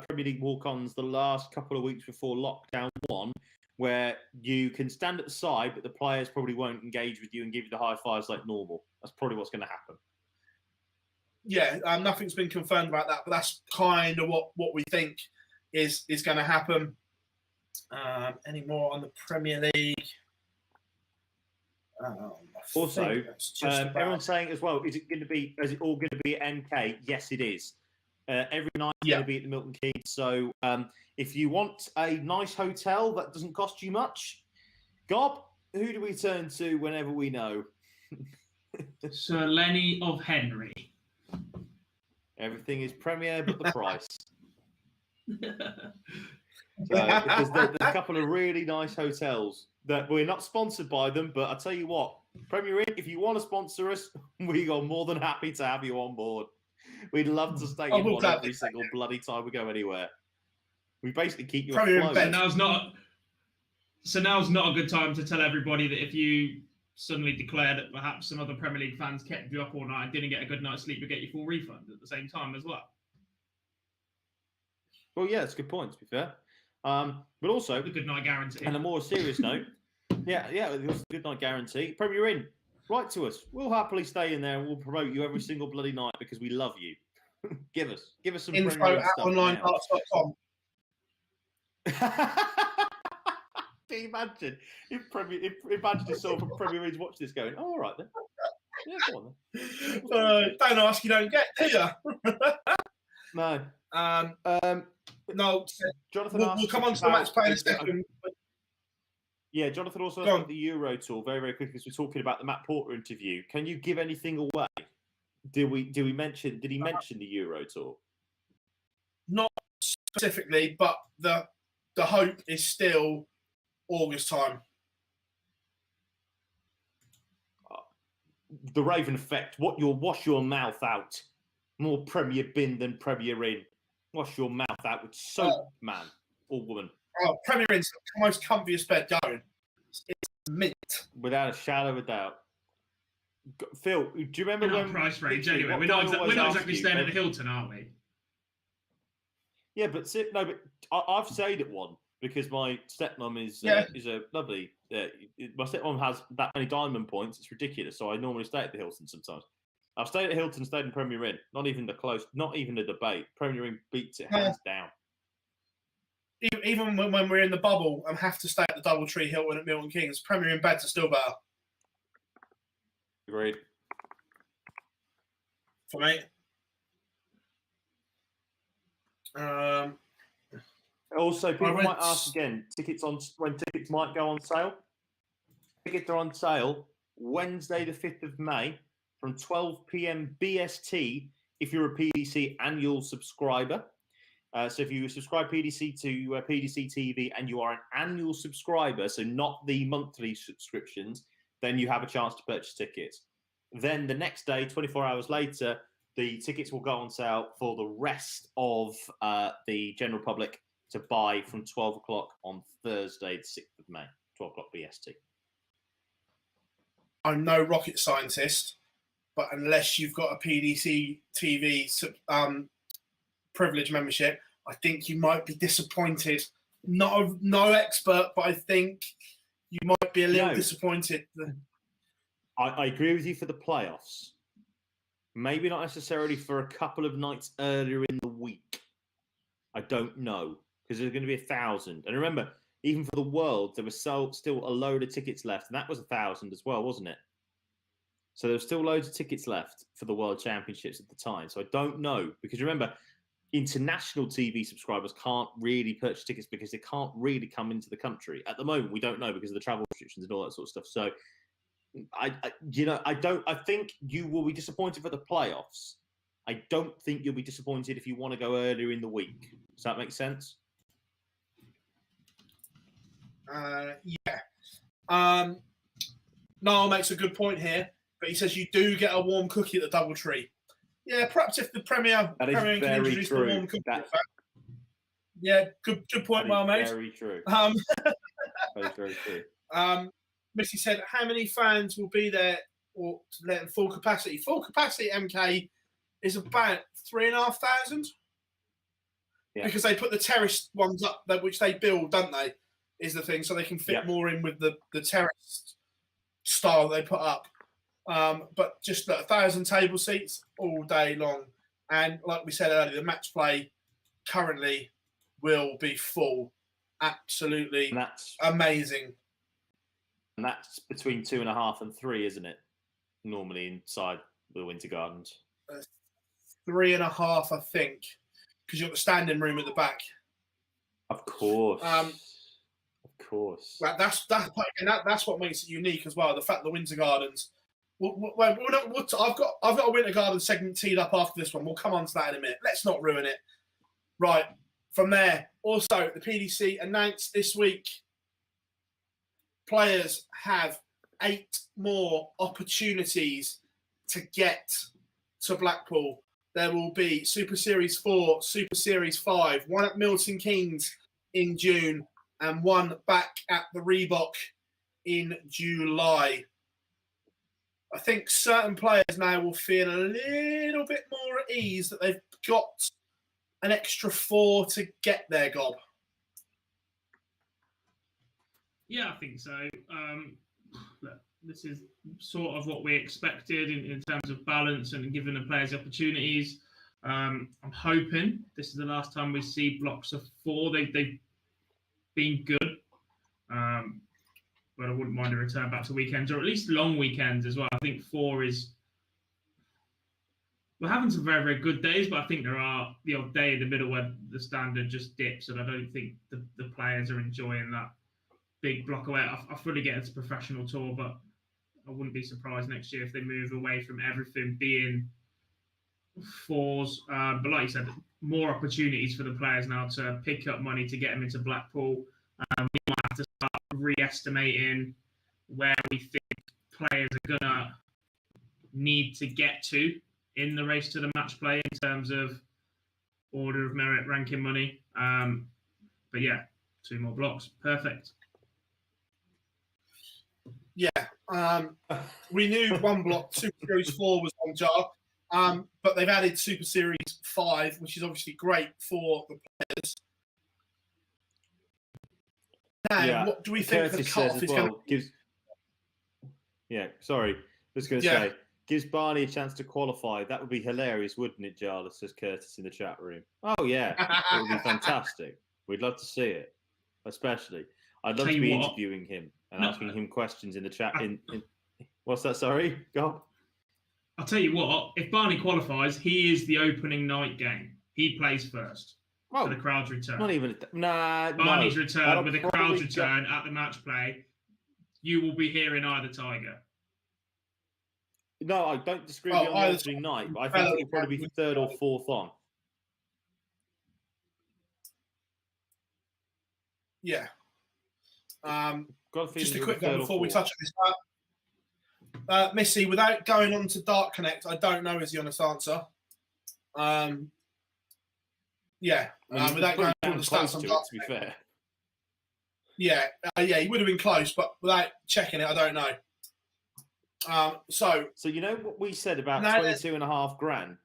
Premier League walk-ons the last couple of weeks before lockdown 1, where you can stand at the side, but the players probably won't engage with you and give you the high fives like normal. That's probably what's going to happen. Yeah, nothing's been confirmed about that, but that's kind of what we think is going to happen. Any more on the Premier League? Also, everyone's saying as well, is it all going to be at MK? Yes, it is. Every night is going to be at the Milton Keynes. So if you want a nice hotel that doesn't cost you much, Gob, who do we turn to whenever we know? Sir Lenny of Henry. Everything is Premier but the price. So, there's a couple of really nice hotels that we're not sponsored by them, but I tell you what, Premier Inn, if you want to sponsor us, we are more than happy to have you on board. We'd love to stay in one every single bloody time we go anywhere. We basically keep you afloat. So now's not a good time to tell everybody that if you suddenly declare that perhaps some other Premier League fans kept you up all night and didn't get a good night's sleep, you get your full refund at the same time as well. Well, yeah, that's a good point, to be fair. But also, the good night guarantee. And a more serious note, the good night guarantee. Premier Inn, write to us. We'll happily stay in there and we'll promote you every single bloody night because we love you. give us some info at onlinedarts.com. Can you imagine if someone from Premier Inn's watch this going, oh, all right then. Yeah, go on then. Don't ask, you don't get, do you? No. No, Jonathan, we'll come on to the match play in a second. Yeah, Jonathan also asked about the Euro Tour very, very quickly. Because we're talking about the Matt Porter interview. Can you give anything away? Did he mention the Euro Tour? Not specifically, but the hope is still August time. The Raven effect. Wash your mouth out. More Premier Bin than Premier Inn. Wash your mouth out with soap, man or woman. Oh, Premier Inn's the most comfiest bed going. It's mint. Without a shadow of a doubt. Phil, do you remember when price range anyway? We're not exactly staying at the Hilton, are we? Yeah, but I've stayed at one because my stepmom is a lovely. My stepmom has that many diamond points. It's ridiculous. So I normally stay at the Hilton sometimes. I've stayed at Hilton, stayed in Premier Inn. Not even a debate. Premier Inn beats it hands down. Even when we're in the bubble and have to stay at the DoubleTree Hilton at Milton Keynes, Premier Inn beds are still better. Agreed. For me. Also, people might ask again, when tickets might go on sale. Tickets are on sale Wednesday, the 5th of May from 12 p.m. BST if you're a PDC annual subscriber. So if you subscribe PDC to PDC TV and you are an annual subscriber, so not the monthly subscriptions, then you have a chance to purchase tickets. Then the next day, 24 hours later, the tickets will go on sale for the rest of the general public to buy from 12 o'clock on Thursday, the 6th of May, 12 o'clock BST. I'm no rocket scientist, but unless you've got a PDC TV privilege membership, I think you might be disappointed. No expert, but I think you might be a little disappointed. I agree with you for the playoffs. Maybe not necessarily for a couple of nights earlier in the week. I don't know, because there's going to be 1,000. And remember, even for the World, there was still a load of tickets left, and that was 1,000 as well, wasn't it? So there was still loads of tickets left for the World Championships at the time. So I don't know, because remember, international TV subscribers can't really purchase tickets because they can't really come into the country. At the moment, we don't know because of the travel restrictions and all that sort of stuff. So I think you will be disappointed for the playoffs. I don't think you'll be disappointed if you want to go earlier in the week. Does that make sense? Yeah. Niall makes a good point here, but he says you do get a warm cookie at the DoubleTree. Yeah, perhaps if the Premier can introduce the warm cookie. Yeah, good point, well made. Very true. Very true. Missy said, how many fans will be there or let in full capacity? Full capacity, MK, is about 3,500. Yeah. Because they put the terrace ones up, which they build, don't they? Is the thing, so they can fit more in with the terrace style they put up. But just 1,000 table seats all day long. And like we said earlier, the match play currently will be full. Absolutely amazing. And that's between 2.5 and 3, isn't it? Normally inside the Winter Gardens. 3.5, I think, because you've got the standing room at the back. Of course. Of course. That's what makes it unique as well. The fact the Winter Gardens. I've got a Winter Garden segment teed up after this one. We'll come on to that in a minute. Let's not ruin it. Right. From there, also the PDC announced this week, players have 8 more opportunities to get to Blackpool. There will be Super Series 4, Super Series 5, one at Milton Keynes in June, and one back at the Reebok in July. I think certain players now will feel a little bit more at ease that they've got an extra 4 to get there, Gob. Yeah, I think so. Look, this is sort of what we expected in terms of balance and giving the players opportunities. I'm hoping this is the last time we see blocks of 4. They've been good. But I wouldn't mind a return back to weekends, or at least long weekends as well. I think 4 is... We're having some very, very good days, but I think there are the odd day in the middle where the standard just dips, and I don't think the players are enjoying that big block away. I fully get it's a professional tour, but I wouldn't be surprised next year if they move away from everything being 4s. But like you said, more opportunities for the players now to pick up money to get them into Blackpool. We might have to start re-estimating where we think players are going to need to get to in the race to the match play in terms of order of merit, ranking money. But yeah, 2 more blocks. Perfect. Yeah. We knew one block, Super Series 4 was on jar, but they've added Super Series 5, which is obviously great for the players. Now, what do we think the cut-off is going to... Yeah, sorry. I was going to say, gives Barney a chance to qualify. That would be hilarious, wouldn't it, Jarleth, says Curtis in the chat room. Oh, yeah. It would be fantastic. We'd love to see it, especially. I'd love to be interviewing him and asking him questions in the chat. What's that? Sorry, go on. I'll tell you what. If Barney qualifies, he is the opening night game. He plays first for the crowd's return. Not even. Barney's return That'll with the crowd's return at the match play. You will be hearing either Tiger. No, I don't disagree with you on the opening night, but I think it will probably be third or fourth on. Yeah. Just a feeling quick third one or before we fourth. touch on this. Missy, without going on to Dark Connect, I don't know is the honest answer. Yeah, without going on the stats on Dark to be fair. Yeah, he would have been close, but without checking it, I don't know. So you know what we said about 22.5 grand?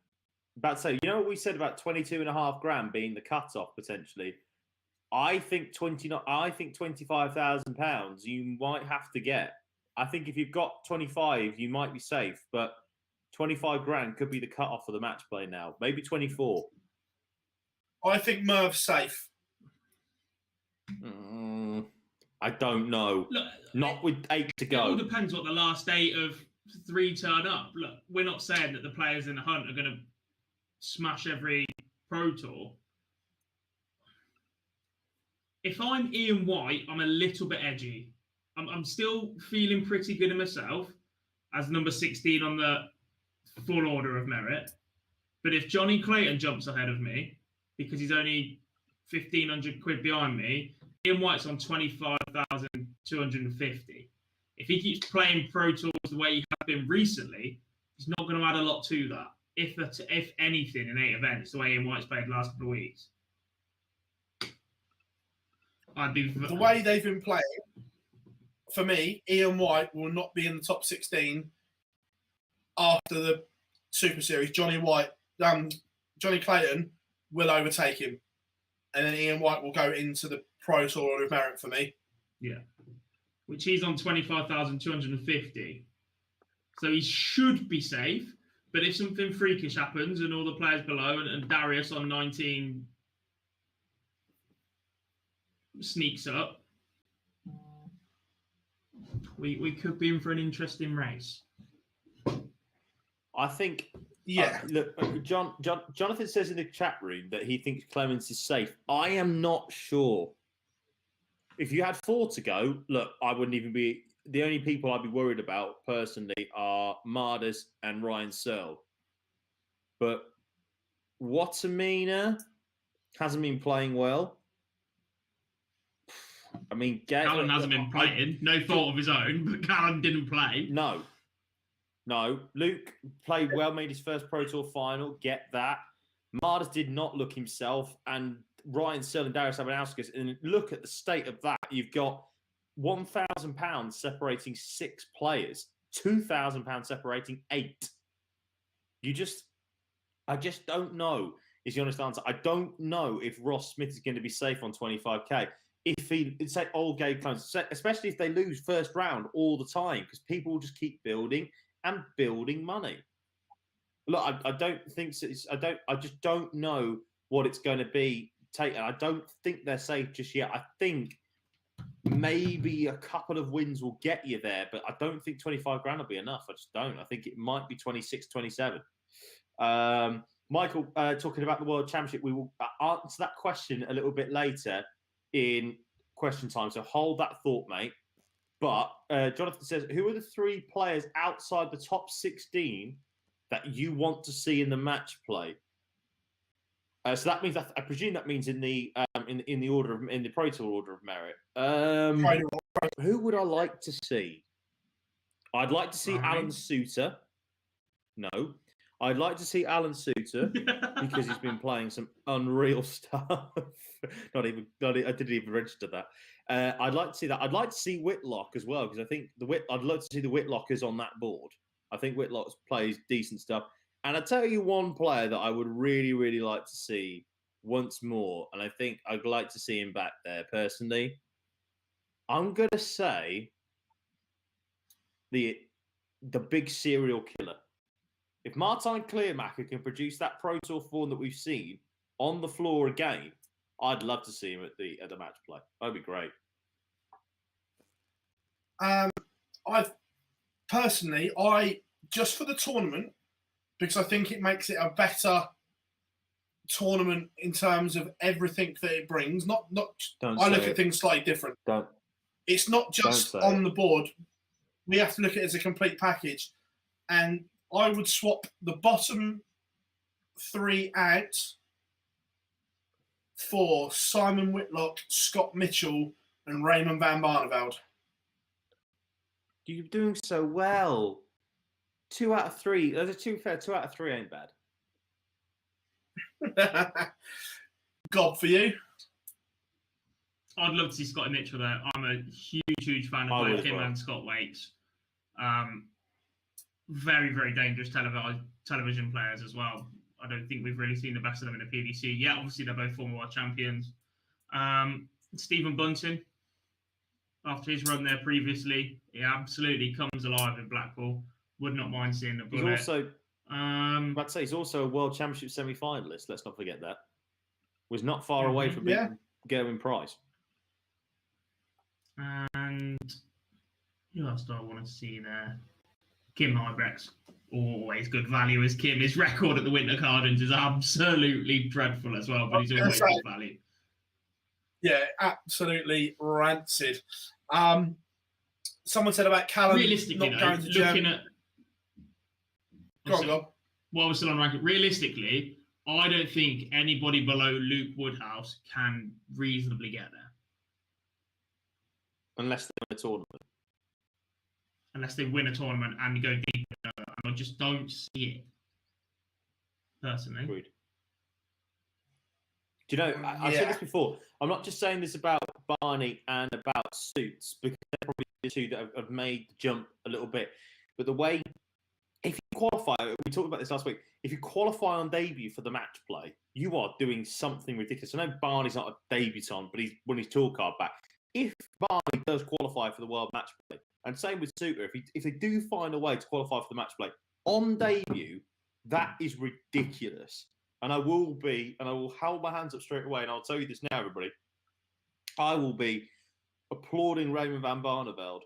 About to say, you know what we said about 22.5 grand being the cutoff potentially? I think £25,000 you might have to get. I think if you've got 25, you might be safe, but 25 grand could be the cutoff for the match play now. Maybe 24. I think Merv's safe. I don't know. Look, not with 8 to go. It all depends what the last 8 of 3 turn up. Look, we're not saying that the players in the hunt are going to smash every Pro Tour. If I'm Ian White, I'm a little bit edgy. I'm still feeling pretty good in myself as number 16 on the full order of merit. But if Johnny Clayton jumps ahead of me, because he's only 1,500 quid behind me, Ian White's on 25,250. If he keeps playing Pro Tours the way he has been recently, he's not going to add a lot to that. If anything, in 8 events, the way Ian White's played the last couple of weeks. The way they've been playing, for me, Ian White will not be in the top 16 after the Super Series. Johnny Clayton will overtake him, and then Ian White will go into the Pro Tour Order of Merit for me. Yeah, which he's on 25,250, so he should be safe. But if something freakish happens and all the players below and Darius on 19 sneaks up, we could be in for an interesting race. I think. Yeah. Look, Jonathan says in the chat room that he thinks Clemens is safe. I am not sure. If you had 4 to go, look, I wouldn't even be. The only people I'd be worried about personally are Mardas and Ryan Searle. But Watamina hasn't been playing well. I mean, Callum hasn't been playing. No fault of his own, but Callum didn't play. No. Luke played well, made his first Pro Tour final. Get that. Mardas did not look himself, and Ryan Searle and Darius Abanauskas. And look at the state of that. You've got £1,000 separating 6 players, £2,000 separating 8. I just don't know. Is the honest answer. I don't know if Ross Smith is going to be safe on 25k. If he, say, old Gabe Clemens, especially if they lose first round all the time, because people will just keep building and building money. Look, I don't think so. I just don't know what it's going to be. I don't think they're safe just yet. I think maybe a couple of wins will get you there, but I don't think 25 grand will be enough. I just don't. I think it might be 26, 27. Michael, talking about the World Championship, we will answer that question a little bit later in question time. So hold that thought, mate. But Jonathan says, who are the 3 players outside the top 16 that you want to see in the match play? So that means, I presume that means in the order of, in the Pro Tour order of merit. Who would I like to see? I'd like to see Alan Suter. No. I'd like to see Alan Suter because he's been playing some unreal stuff. I didn't even register that. I'd like to see that. I'd like to see Whitlock as well because I think I'd love to see the Whitlockers on that board. I think Whitlock plays decent stuff. And I tell you one player that I would really, really like to see once more, and I think I'd like to see him back there personally. I'm gonna say the big serial killer. If Martin Kleermacher can produce that Pro Tour form that we've seen on the floor again, I'd love to see him at the match play. That'd be great. I've personally, I just for the tournament, because I think it makes it a better tournament in terms of everything that it brings. Not. I look at things slightly different. It's not just on the board. We have to look at it as a complete package, and I would swap the bottom 3 out for Simon Whitlock, Scott Mitchell, and Raymond van Barneveld. You're doing so well. 2 out of 3. Those are 2 fair. 2 out of 3 ain't bad. God for you. I'd love to see Scotty Mitchell there. I'm a huge fan of both him and Scott Waits. Very, very dangerous television players as well. I don't think we've really seen the best of them in the PDC yet. Obviously, they're both former world champions. Stephen Bunting, after his run there previously, he absolutely comes alive in Blackpool. Would not mind seeing the bullet. He's also, I'd say he's also a world championship semi-finalist. Let's not forget that. Was not far away from beating Gerwin Price. And who else do I want to see there? Kim Hybrex. Always good value as Kim. His record at the Winter Gardens is absolutely dreadful as well, but he's always good value. Yeah, absolutely rancid. Someone said about Callum realistically, not going to Germany. Go on. While we're still on ranking, realistically, I don't think anybody below Luke Woodhouse can reasonably get there. Unless they win a tournament. Unless they win a tournament and go deep. And I just don't see it, personally. Agreed. Do you know, I've said this before. I'm not just saying this about Barney and about Suits, because they're probably the two that have made the jump a little bit. But the way, if you qualify, we talked about this last week, if you qualify on debut for the match play, you are doing something ridiculous. I know Barney's not a debutant, but he's won his tour card back. If Barney does qualify for the world match play, and same with Suter, if they do find a way to qualify for the match play on debut, that is ridiculous. And I will hold my hands up straight away, and I'll tell you this now, everybody. I will be applauding Raymond van Barneveld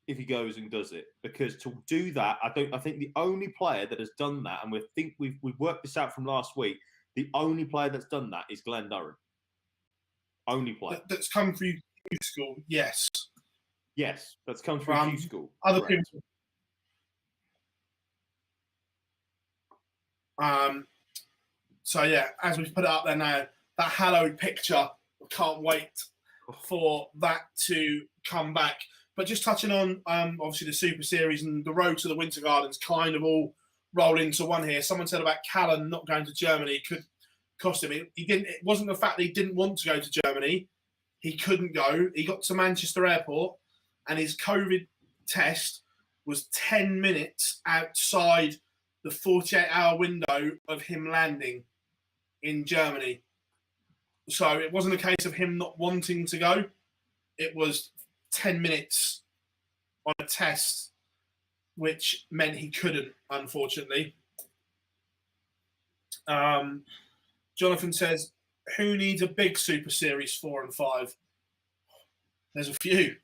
if he goes and does it, because to do that, I think the only player that has done that, and we've worked this out from last week, the only player that's done that is Glenn Durran. Only player that's come through school. Yes, that's come through Q school. Other people. So yeah, as we've put it up there now, that hallowed picture. Can't wait for that to come back. But just touching on obviously the Super Series and the road to the Winter Gardens kind of all roll into one here. Someone said about Callan not going to Germany could cost him. He didn't. It wasn't the fact that he didn't want to go to Germany. He couldn't go. He got to Manchester Airport, and his COVID test was 10 minutes outside the 48-hour window of him landing in Germany. So it wasn't a case of him not wanting to go. It was 10 minutes on a test, which meant he couldn't, unfortunately. Jonathan says, who needs a big Super Series 4 and 5? There's a few.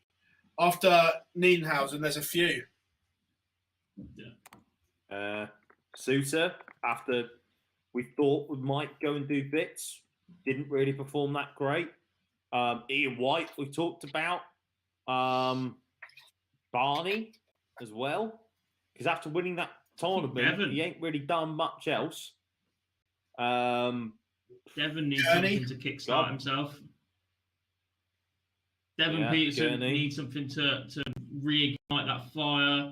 After Nienhausen, there's a few. Yeah. Suter, after we thought we might go and do bits, didn't really perform that great. Ian White, we talked about. Barney as well. Because after winning that tournament, he ain't really done much else. Devon needs something to kickstart himself. Devon Peterson needs something to reignite that fire.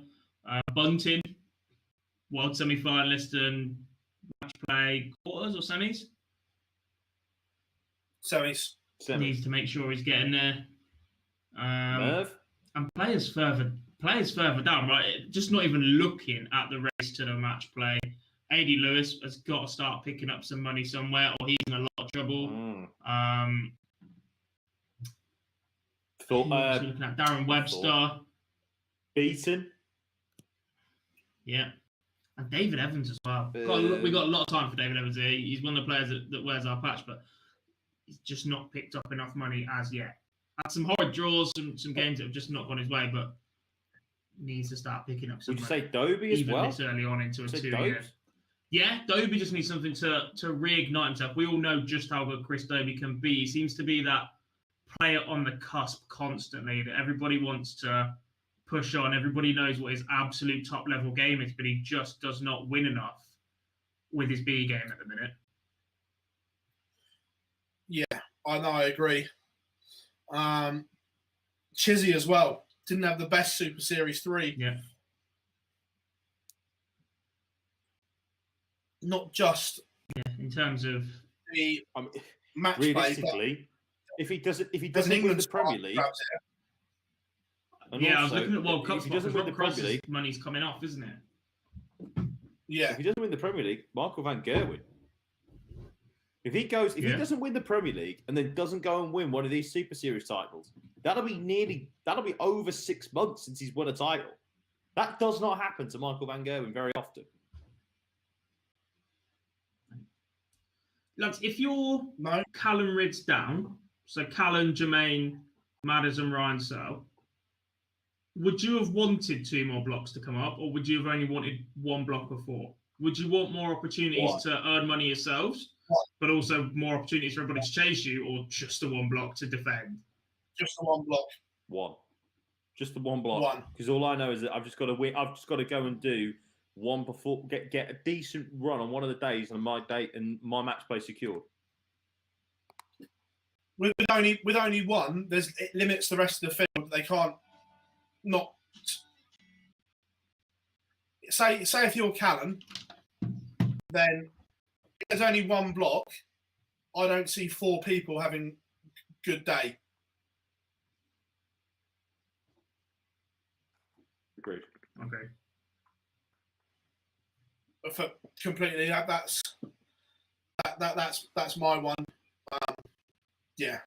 Bunting, world semi-finalist and match play quarters or semis. Semis. Needs to make sure he's getting there. Merv? And players further down, right? Just not even looking at the race to the match play. AD Lewis has got to start picking up some money somewhere, or he's in a lot of trouble. Looking at Darren Webster. Beaton. Yeah. And David Evans as well. We got a lot of time for David Evans here. He's one of the players that wears our patch, but he's just not picked up enough money as yet. Had some horrid draws, some games that have just not gone his way, but needs to start picking up some. Would you say Dobie as even well? this early on into a 2 year. Dobes? Yeah, Dobie just needs something to reignite himself. We all know just how good Chris Dobie can be. He seems to be that player on the cusp constantly that everybody wants to push on. Everybody knows what his absolute top level game is, but he just does not win enough with his B game at the minute. Yeah, I know, I agree. Chizzy as well. Didn't have the best Super Series 3. Yeah. Not just in terms of the match realistically, play, if he doesn't win the Premier League, I was looking at World Cup. If he doesn't win the Premier League, money's coming off, isn't it? Yeah. If he doesn't win the Premier League, Michael van Gerwen. If he doesn't win the Premier League and then doesn't go and win one of these Super Series titles, that'll be over 6 months since he's won a title. That does not happen to Michael van Gerwen very often. Lads, if you're Callum Ridds down, so Callum, Jermaine, Madders and Ryan Searle, would you have wanted 2 more blocks to come up, or would you have only wanted 1 block or 4? Would you want more opportunities to earn money yourselves, but also more opportunities for everybody to chase you, or just the 1 block to defend? Just the 1 block. 1. Just the 1 block. Because all I know is that I've just got to win. I've just got to go and do 1 before get a decent run on one of the days on my date and my match play secured. With only 1, it limits the rest of the field. They can't not say if you're Callum, then if there's only 1 block. I don't see 4 people having good day. Agreed. Okay. But for completely, that's my one. Yeah.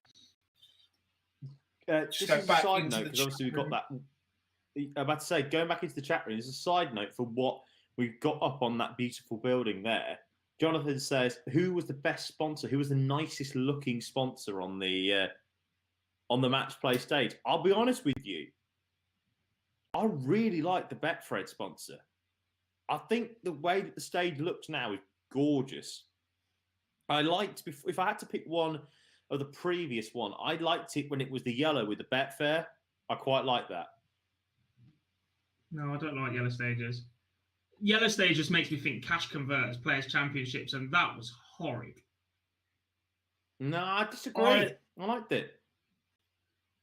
Just as a side note, because obviously we've got that. I'm about to say, going back into the chat room, as a side note for what we've got up on that beautiful building there. Jonathan says, "Who was the best sponsor? Who was the nicest looking sponsor on the match play stage?" I'll be honest with you. I really like the Betfred sponsor. I think the way that the stage looks now is gorgeous. I liked, if I had to pick one of the previous one, I liked it when it was the yellow with the Betfair. I quite like that. No, I don't like yellow stages. Yellow stages makes me think cash converters, players' championships, and that was horrid. No, I disagree. I liked it.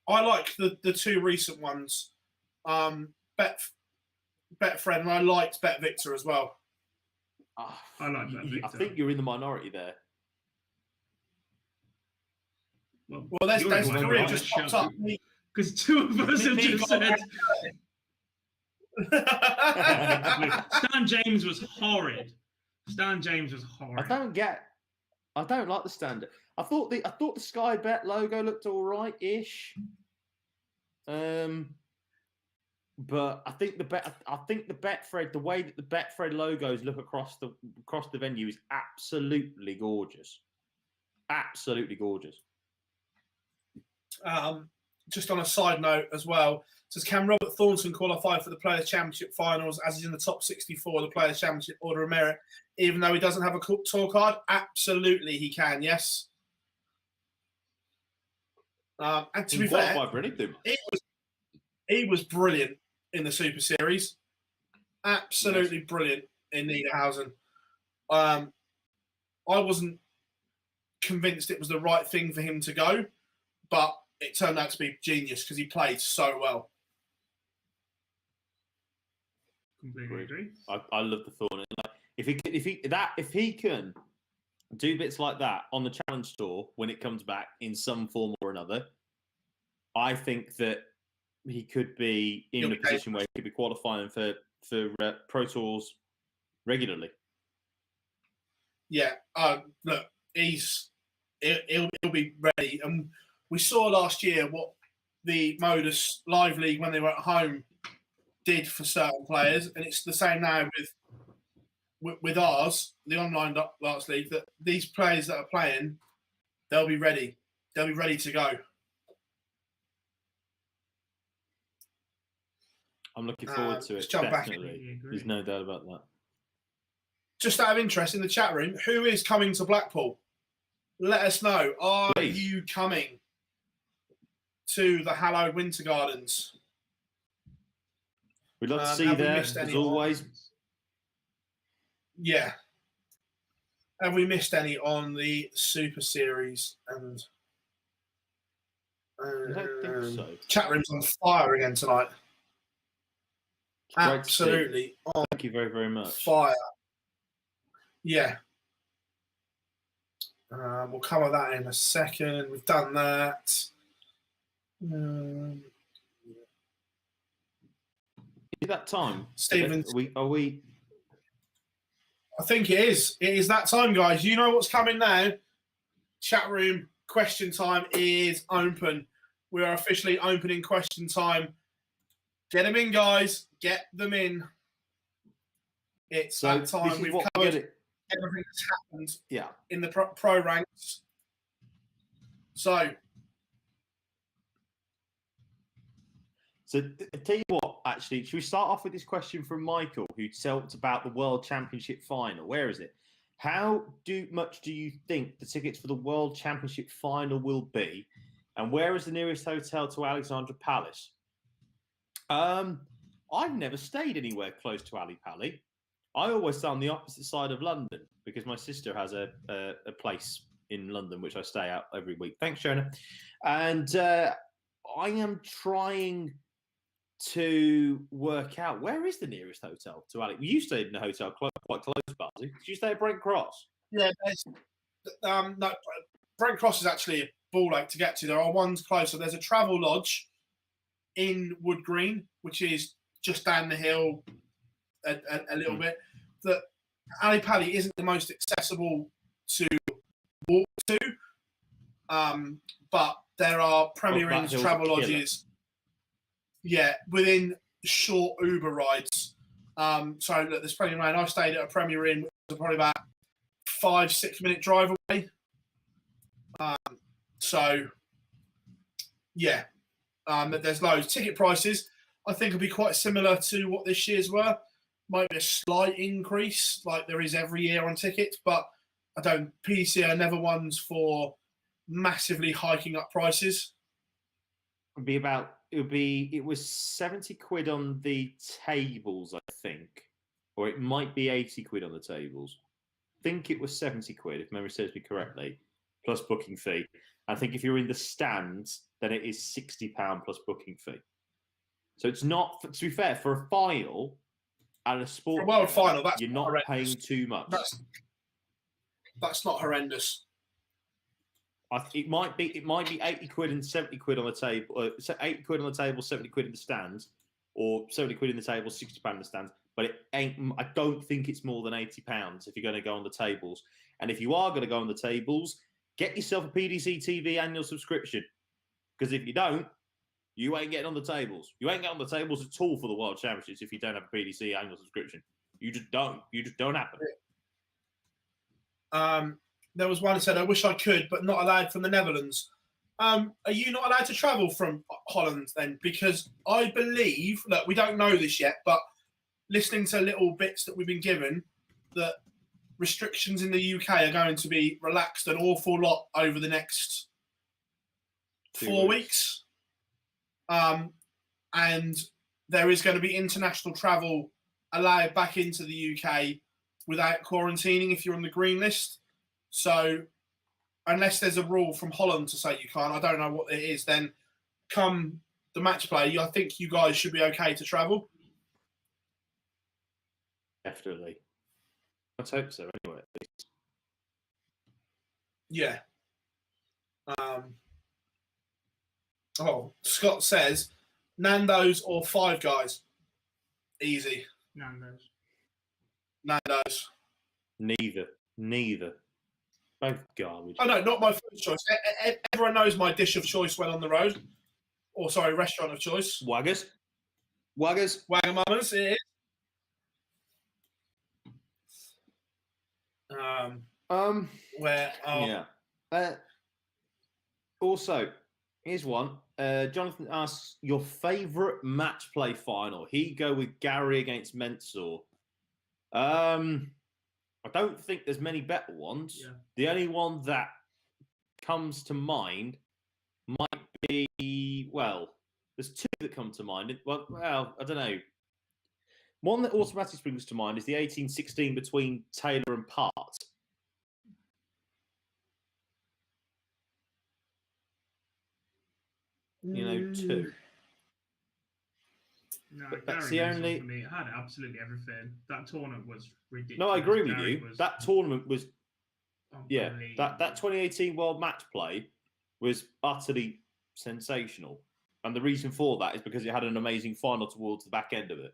I like the 2 recent ones. Betfred, and I liked Bet Victor as well. I like Bet Victor. I think you're in the minority there. Well, there's Korea just popped up. Because 2 of us have just said... Stan James was horrid. I don't like the standard. I thought the Sky Bet logo looked all right-ish. But I think the Betfred, the way that the Betfred logos look across the venue is absolutely gorgeous. Absolutely gorgeous. Just on a side note as well, says, can Robert Thornton qualify for the Players' Championship finals as he's in the top 64 of the Players' Championship Order of Merit, even though he doesn't have a tour card? Absolutely, he can, yes. And to be fair, he was brilliant in the Super Series. Absolutely brilliant in Niederhausen. I wasn't convinced it was the right thing for him to go, but it turned out to be genius because he played so well. Completely agree. I love the Thorn. If he can do bits like that on the Challenge Tour when it comes back in some form or another, I think that he could be in a position where he could be qualifying for Pro Tours regularly. Yeah, look, he'll be ready. And we saw last year what the Modus Live League, when they were at home, did for certain players, and it's the same now with ours, the online darts league. That these players that are playing, they'll be ready. They'll be ready to go. I'm looking forward to let's it. jump back Definitely. There's no doubt about that. Just out of interest in the chat room, who is coming to Blackpool? Let us know. Are Please. you coming to the hallowed Winter Gardens? We'd love to see you have we there, missed as any always. Yeah. Have we missed any on the Super Series? And I don't think so. Chat room's on fire again tonight. Great to Absolutely on Thank you very, very much. fire. Yeah. We'll cover that in a second. We've done that. Is it that time? Stephen, Are we? I think it is. It is that time, guys. You know what's coming now. Chat room question time is open. We are officially opening question time. Get them in, guys. Get them in. It's that time. We've covered everything that's happened in the pro ranks. So tell you what, actually, should we start off with this question from Michael, who talked about the World Championship final? Where is it? How much do you think the tickets for the World Championship final will be? And where is the nearest hotel to Alexandra Palace? I've never stayed anywhere close to Ali Pali. I always stay on the opposite side of London because my sister has a place in London which I stay at every week. Thanks, Trina. And I am trying to work out where is the nearest hotel to Ali. You stayed in a hotel quite close, Barty. Did you stay at Brent Cross? Yeah, no, Brent Cross is actually a ball ache to get to. There are ones closer. There's a travel lodge in Wood Green, which is just down the hill a little bit. That Ali Pali isn't the most accessible to walk to, but there are Premier Inn's travel lodges. Yeah, within short Uber rides. So look, there's plenty around. I stayed at a Premier Inn, which was probably about 5-6 minute drive away. So yeah, there's loads. Ticket prices, I think, will be quite similar to what this year's were. Might be a slight increase, like there is every year on tickets, but I don't. PDC are never ones for massively hiking up prices. It was 70 quid on the tables, I think, or it might be 80 quid on the tables. I think it was 70 quid, if memory serves me correctly, plus booking fee. I think if you're in the stands, then it is £60 plus booking fee. So it's not, to be fair, for a final and a sport, for a world final, that's you're not paying too much. That's not horrendous. It might be 80 quid and 70 quid on the table, 80 quid on the table, 70 quid in the stands, or 70 quid in the table, £60 in the stands. But it ain't. I don't think it's more than £80 if you're going to go on the tables. And if you are going to go on the tables, get yourself a PDC TV annual subscription, because if you don't, you ain't getting on the tables. You ain't getting on the tables at all for the World Championships if you don't have a PDC annual subscription. You just don't. You just don't happen. There was one who said, I wish I could, but not allowed from the Netherlands. Are you not allowed to travel from Holland then? Because I believe, look, we don't know this yet, but listening to little bits that we've been given, that restrictions in the UK are going to be relaxed an awful lot over the next 4 weeks. And there is going to be international travel allowed back into the UK without quarantining if you're on the green list. So unless there's a rule from Holland to say you can't, I don't know what it is, then come the match play, I think you guys should be okay to travel. Definitely. Let's hope so anyway, at least. Yeah. Scott says, Nando's or Five Guys? Easy. Nando's. Neither. Both garbage. Oh, no, not my first choice. Everyone knows my dish of choice when on the road. Or, sorry, restaurant of choice. Waggers. Wagamama's, it is. Yeah. Also, here's one. Jonathan asks your favourite match play final. He'd go with Gary against Mensah. I don't think there's many better ones. Yeah. The only one that comes to mind might be, well, there's two that come to mind. Well, I don't know. One that automatically springs to mind is the 1816 between Taylor and Part. Two. No, But that's Gary the Mensah only. for me. It had absolutely everything. That tournament was ridiculous. No, I agree with Gary you. That tournament was, yeah, unbelievable. that 2018 World Match Play was utterly sensational. And the reason for that is because it had an amazing final towards the back end of it.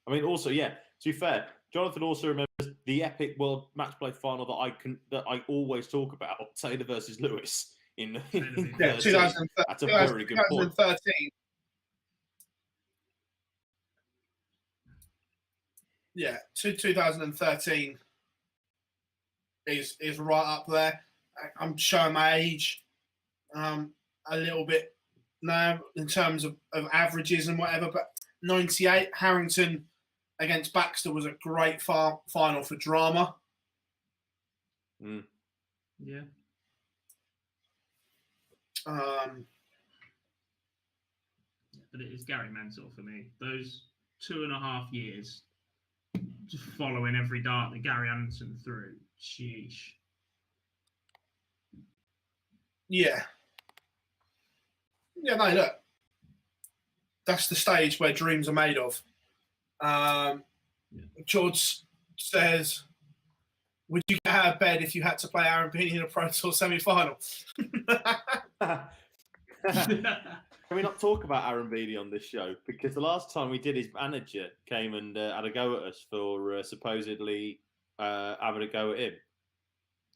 I mean, also, yeah, to be fair, Jonathan also remembers the epic World Match Play final that I always talk about, Taylor versus Lewis in 2013. That's a very good point. 2013. Yeah, 2013 is right up there. I'm showing my age a little bit now in terms of averages and whatever, but 98 Harrington against Baxter was a great final for drama. Mm. Yeah. But it is Gary Mensah for me. Those 2.5 years just following every dart that Gary Anderson threw. Sheesh. Yeah. Yeah, no, look. That's the stage where dreams are made of. George says, would you get out of bed if you had to play Aaron Beanie in a Pro Tour semi-final? Can we not talk about Aaron Beanie on this show? Because the last time we did, his manager came and had a go at us for supposedly having a go at him.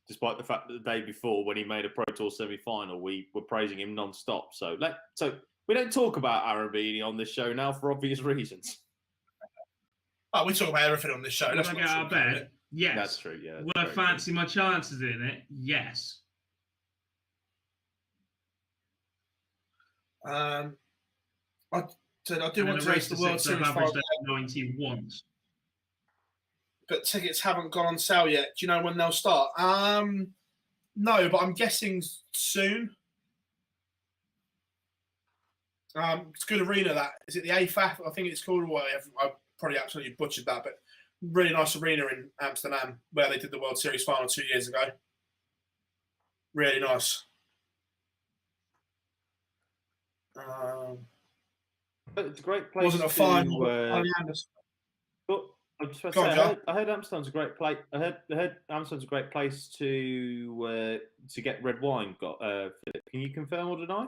Despite the fact that the day before, when he made a Pro Tour semi-final, we were praising him non-stop. So we don't talk about Aaron Beanie on this show now for obvious reasons. Oh, we talk about everything on this show. Would I get out of bed? Yes. That's true, yeah. Would I fancy my chances in it? Yes. I said I do want to race the World Series final. 90 once. But tickets haven't gone on sale yet. Do you know when they'll start? No, but I'm guessing soon. It's a good arena, that. Is it the AFAF? I think it's called. I probably absolutely butchered that, but really nice arena in Amsterdam where they did the World Series final 2 years ago. Really nice. But it's a great place. Wasn't a final. I just want to say, I heard Amsterdam's a great place. I heard Amsterdam's a great place to get red wine. Philip, can you confirm or deny?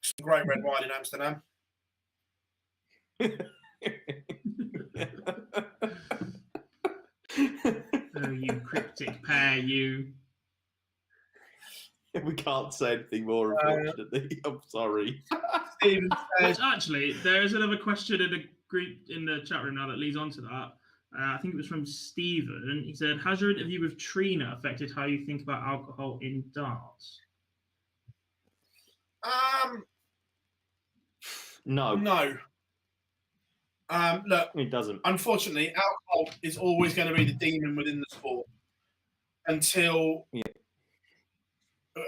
Some great red wine in Amsterdam. Oh, you cryptic pair, you. We can't say anything more, unfortunately. I'm sorry. Stephen says, actually, there is another question in the group in the chat room now that leads on to that. I think it was from Stephen. He said, "Has your interview with Trina affected how you think about alcohol in darts?" No. Look, it doesn't. Unfortunately, alcohol is always going to be the demon within the sport until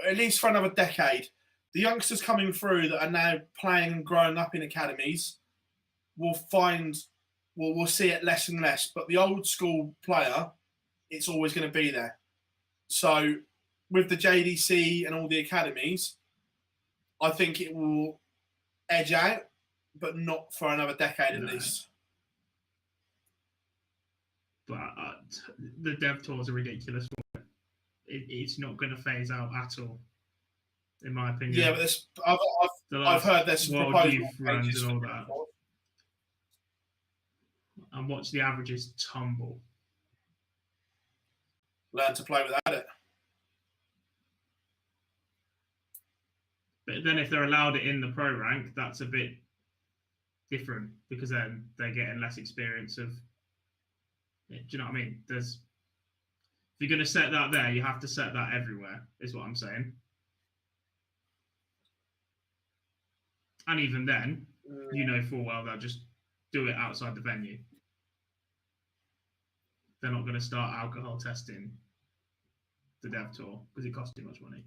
at least for another decade. The youngsters coming through that are now playing and growing up in academies will see it less and less. But the old school player, it's always going to be there. So with the JDC and all the academies, I think it will edge out, but not for another decade at least. But the dev tours are ridiculous. It's not going to phase out at all, in my opinion. Yeah, but I've heard there's some proposals and all that. And watch the averages tumble. Learn to play without it. But then if they're allowed it in the pro rank, that's a bit different because then they're getting less experience of. Do you know what I mean? If you're going to set that there, you have to set that everywhere, is what I'm saying. And even then, you know full well they'll just do it outside the venue. They're not going to start alcohol testing the dev tour because it costs too much money.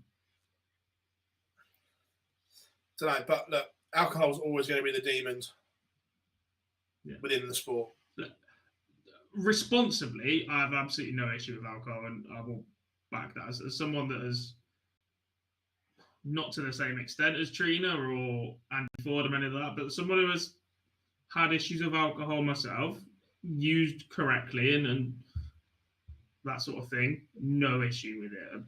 Don't know, but look, alcohol's always going to be the demons within the sport. Look, responsibly, I have absolutely no issue with alcohol, and I will back that as someone that has, not to the same extent as Trina or Andy Ford or any of that, but someone who has had issues with alcohol myself, used correctly and that sort of thing, no issue with it.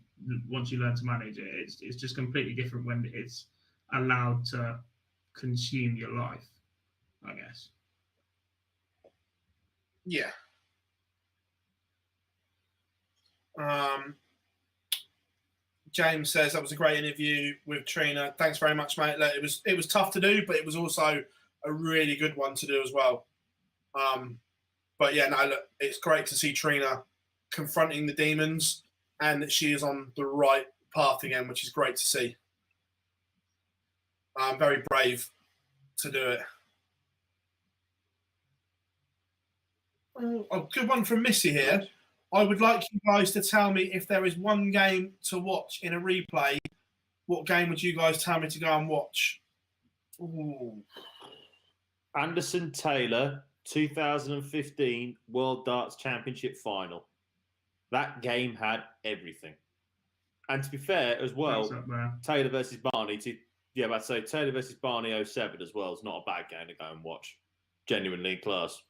Once you learn to manage it, it's just completely different when it's allowed to consume your life, I guess. Yeah. James says that was a great interview with Trina. Thanks very much, mate. Look, it was tough to do, but it was also a really good one to do as well. But yeah, no, look, it's great to see Trina confronting the demons and that she is on the right path again, which is great to see. Very brave to do it. A good one from Missy here. I would like you guys to tell me if there is one game to watch in a replay. What game would you guys tell me to go and watch? Ooh. Anderson Taylor 2015 World Darts Championship final. That game had everything. And to be fair as well, Taylor versus Barney. I'd say Taylor versus Barney 07 as well is not a bad game to go and watch. Genuinely class.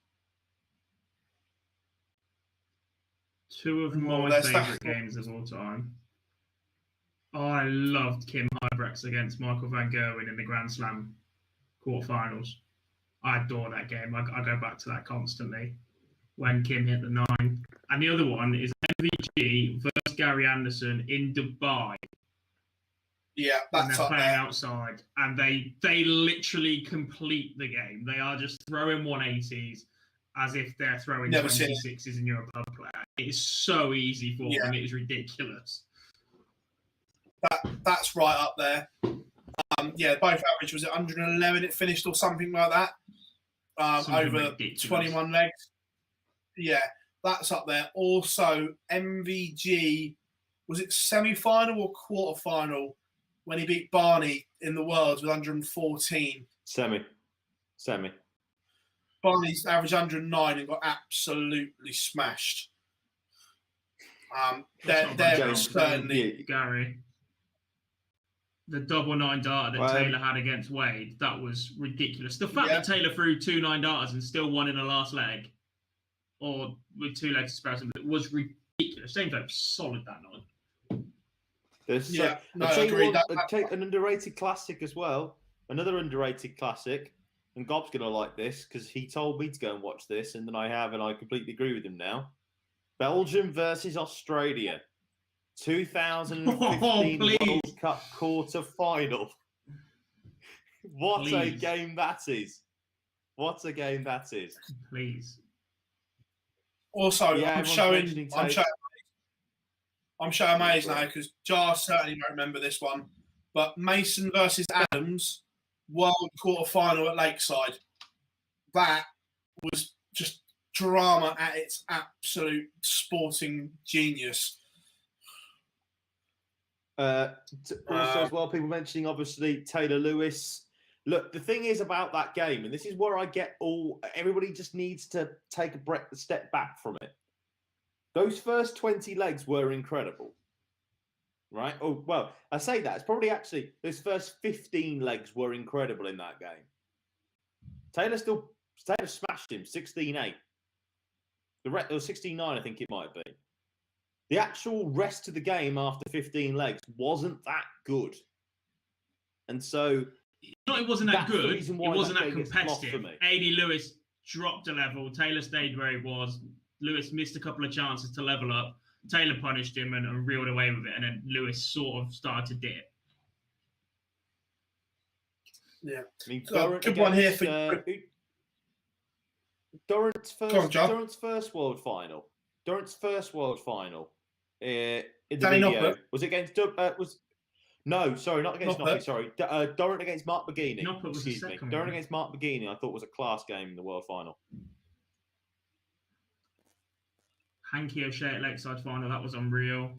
Two of my favourite games of all time. I loved Kim Huybrechts against Michael van Gerwen in the Grand Slam quarterfinals. I adore that game. I go back to that constantly when Kim hit the 9. And the other one is MVG versus Gary Anderson in Dubai. Yeah, that's they're playing outside, and they literally complete the game. They are just throwing 180s as if they're throwing 26s and you're a pub player. It is so easy for them. It is ridiculous. That's right up there. Both average was it 111 it finished or something like that. Over ridiculous. 21 legs. Yeah, that's up there. Also, MVG, was it semi-final or quarter-final when he beat Barney in the Worlds with 114? Semi. Barney's average 109 and got absolutely smashed. They're certainly... Gary. The double 9 darter that Taylor had against Wade, that was ridiculous. The fact that Taylor threw 2 9 darters and still won in the last leg, or with 2 legs to spare him, it was ridiculous. Same time, solid that night. I'd take an underrated classic as well. Another underrated classic, and Gob's going to like this because he told me to go and watch this, and then I have, and I completely agree with him now. Belgium versus Australia. 2015 World Cup quarter-final. What a game that is. What a game that is. Please. Also, I'm showing Maze now because Jar certainly don't remember this one. But Mason versus Adams, World quarter-final at Lakeside. That was just drama at its absolute sporting genius. Also, as well, people mentioning obviously Taylor Lewis. Look, the thing is about that game, and this is where I get everybody just needs to take a step back from it. Those first 20 legs were incredible, right? Oh, well, I say that. It's probably actually those first 15 legs were incredible in that game. Taylor smashed him 16-8. The rest, or 16-9, I think it might be. The actual rest of the game after 15 legs wasn't that good. And so... it wasn't that good. It wasn't that competitive. A.D. Lewis dropped a level. Taylor stayed where he was. Lewis missed a couple of chances to level up. Taylor punished him and reeled away with it. And then Lewis sort of started to dip. Yeah. I mean, good one here for... Durrant's first world final. In the video. Was it against No, sorry, not against Noppert. Noppert. Sorry, Durrant against Mark Bergini. Noppert was the Excuse me. second Durrant one. against Mark Bergini. I thought was a class game in the World Final. Hanky O'Shea at Lakeside final. That was unreal.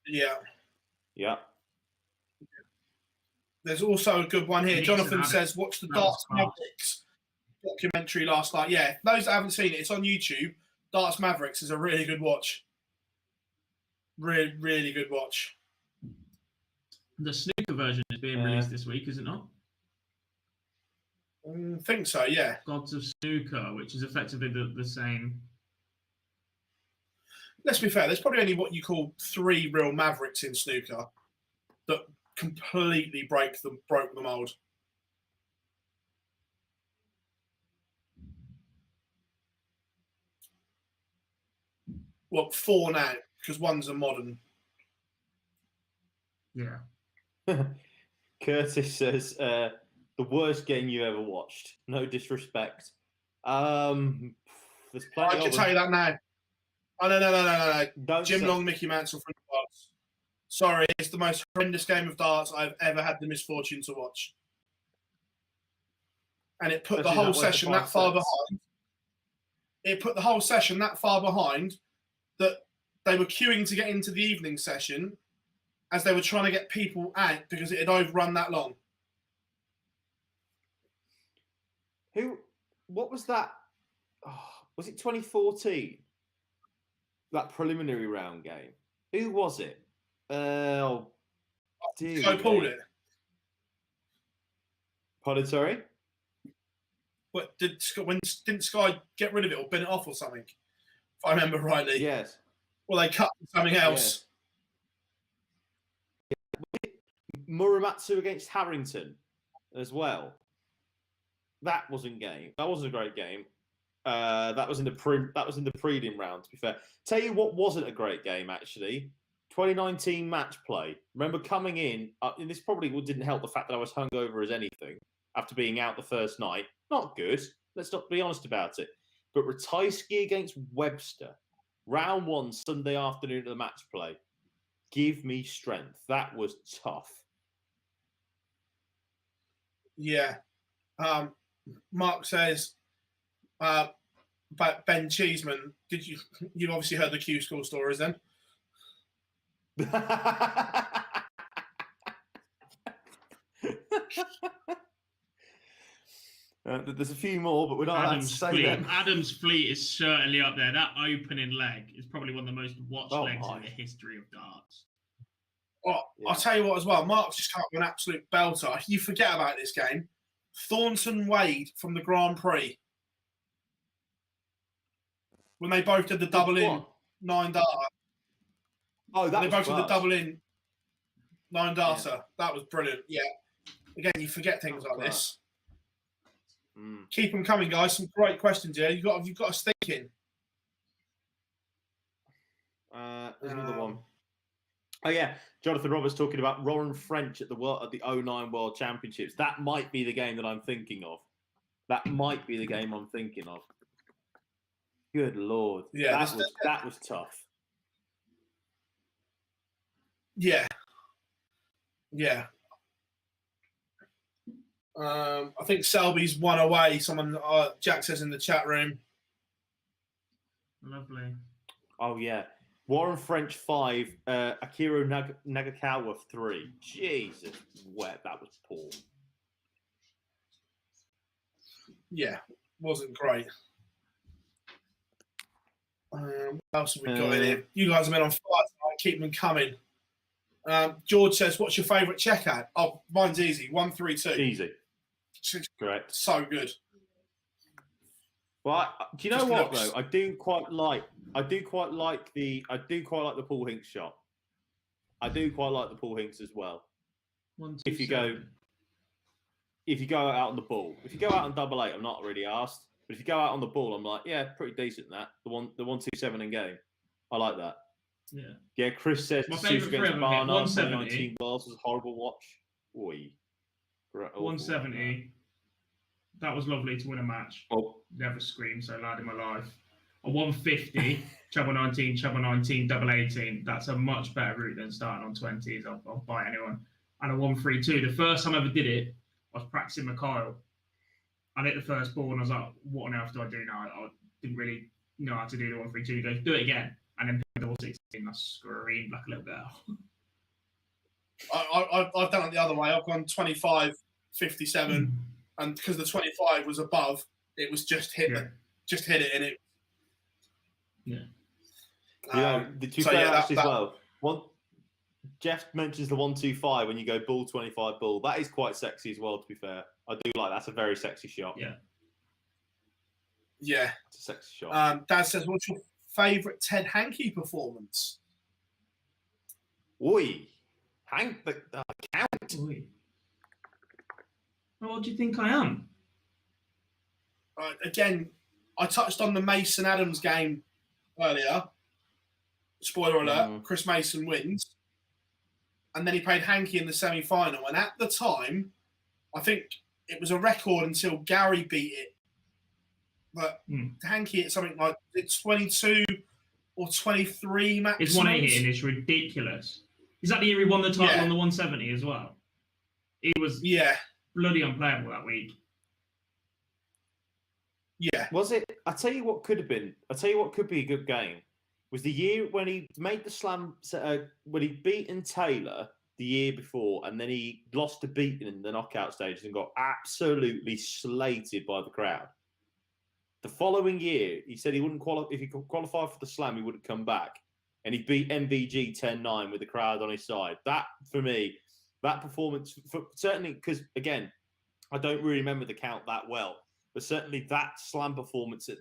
Yeah. Yeah. There's also a good one here. Knicks Jonathan and says, watch the That was Darts class. Mavericks documentary last night. Yeah, those that haven't seen it, it's on YouTube. Darts Mavericks is a really good watch. Really, really good watch. The snooker version is being released this week, is it not? I think so, yeah. Gods of Snooker, which is effectively the same. Let's be fair, there's probably only what you call 3 real Mavericks in snooker that completely broke the mold. Well, 4 now, because one's a modern. Yeah. Curtis says, the worst game you ever watched. No disrespect. There's plenty I can tell you that now. Oh, no. Don't Jim say- Long, Mickey Mansell from darts. Sorry, it's the most horrendous game of darts I've ever had the misfortune to watch. And it put the Especially whole that way to session 5 that far sets. behind. It put the whole session that far behind that they were queuing to get into the evening session as they were trying to get people out because it had overrun that long. What was that? Oh, was it 2014? That preliminary round game. Who was it? So dear pulled me. it. Pardon, sorry? What didn't Sky get rid of it or bin it off or something? If I remember rightly. Yes. Well, they cut something else. Muramatsu against Harrington as well. That wasn't game. That wasn't a great game. That was in the prelim round. To be fair, tell you what wasn't a great game actually. 2019 match play. Remember coming in, and this probably didn't help the fact that I was hungover as anything after being out the first night. Not good. Let's not be honest about it. But Ratajski against Webster, round 1, Sunday afternoon of the match play. Give me strength. That was tough. Yeah. Mark says about Ben Cheeseman. You've obviously heard the Q School stories then? There's a few more, but we're not allowed to say them. Adam's Fleet is certainly up there. That opening leg is probably one of the most watched legs in the history of darts. Oh, yeah. I'll tell you what as well. Mark's just come up with an absolute belter. You forget about this game. Thornton Wade from the Grand Prix. When they both did the double in 9 data. Oh, that they was both class. did the double in 9 data. Yeah. That was brilliant. Yeah. Again, you forget things like this. Keep them coming, guys. Some great questions here. You've got to stick in. There's another one. Oh yeah, Jonathan Roberts talking about Roran French at the 09 World Championships. That might be the game that I'm thinking of. Good Lord. Yeah, that was tough. Yeah. Yeah. I think Selby's one away. Someone Jack says in the chat room. Lovely. Oh yeah, Warren French 5, Akira Nagakawa 3. Jesus, that was poor. Yeah, wasn't great. What else have we got in here? You guys have been on fire tonight. Keep them coming. George says, "What's your favourite checkout?" Oh, mine's easy. 132. Easy. Correct. So good. Well, do you know what though? I do quite like the Paul Hinks shot. I do quite like the Paul Hinks as well. If you go out on the ball, if you go out on double 8, I'm not really asked. But if you go out on the ball, I'm like, yeah, pretty decent. That the 127 in game, I like that. Yeah. Yeah. Chris says my Suits favourite against Barnard 170 2019 Worlds was a horrible watch. Oi. 170. That was lovely to win a match. Oh. Never screamed so loud in my life. a 150, treble 19, treble 19, double 18. That's a much better route than starting on 20s. I'll buy anyone. And a 132. The first time I ever did it, I was practicing my Kyle. I hit the first ball and I was like, what on earth do I do now? I didn't really know how to do the 132. He goes, do it again. And then pick the 116. I screamed like a little girl. I've done it the other way. I've gone 25, 57, and because the 25 was above, it was just hit it, and it. Yeah. The two as well. Jeff mentions the 125 when you go ball 25 ball. That is quite sexy as well. To be fair, I do like that's a very sexy shot. Yeah, it's a sexy shot. Dad says, "What's your favourite Ted Hankey performance?" Oi, Hank the count. Oi. Well, what do you think I am? Again, I touched on the Mason Adams game earlier. Spoiler alert: Chris Mason wins, and then he played Hankey in the semi-final. And at the time, I think it was a record until Gary beat it. But Hankey hit something like it's 22 or 23 maximums. His 180 and it's ridiculous. Is that the year he won the title on the 170 as well? He was bloody unplayable that week. Yeah. Was it? I tell you what could have been. I tell you what could be a good game. Was the year when he made the slam, when he beaten Taylor the year before, and then he lost to Beaton in the knockout stages and got absolutely slated by the crowd. The following year, he said he wouldn't qualify. If he could qualify for the slam, he wouldn't come back. And he beat MVG 10-9 with the crowd on his side. That, for me, that performance, certainly, because, again, I don't really remember the count that well. But certainly that slam performance in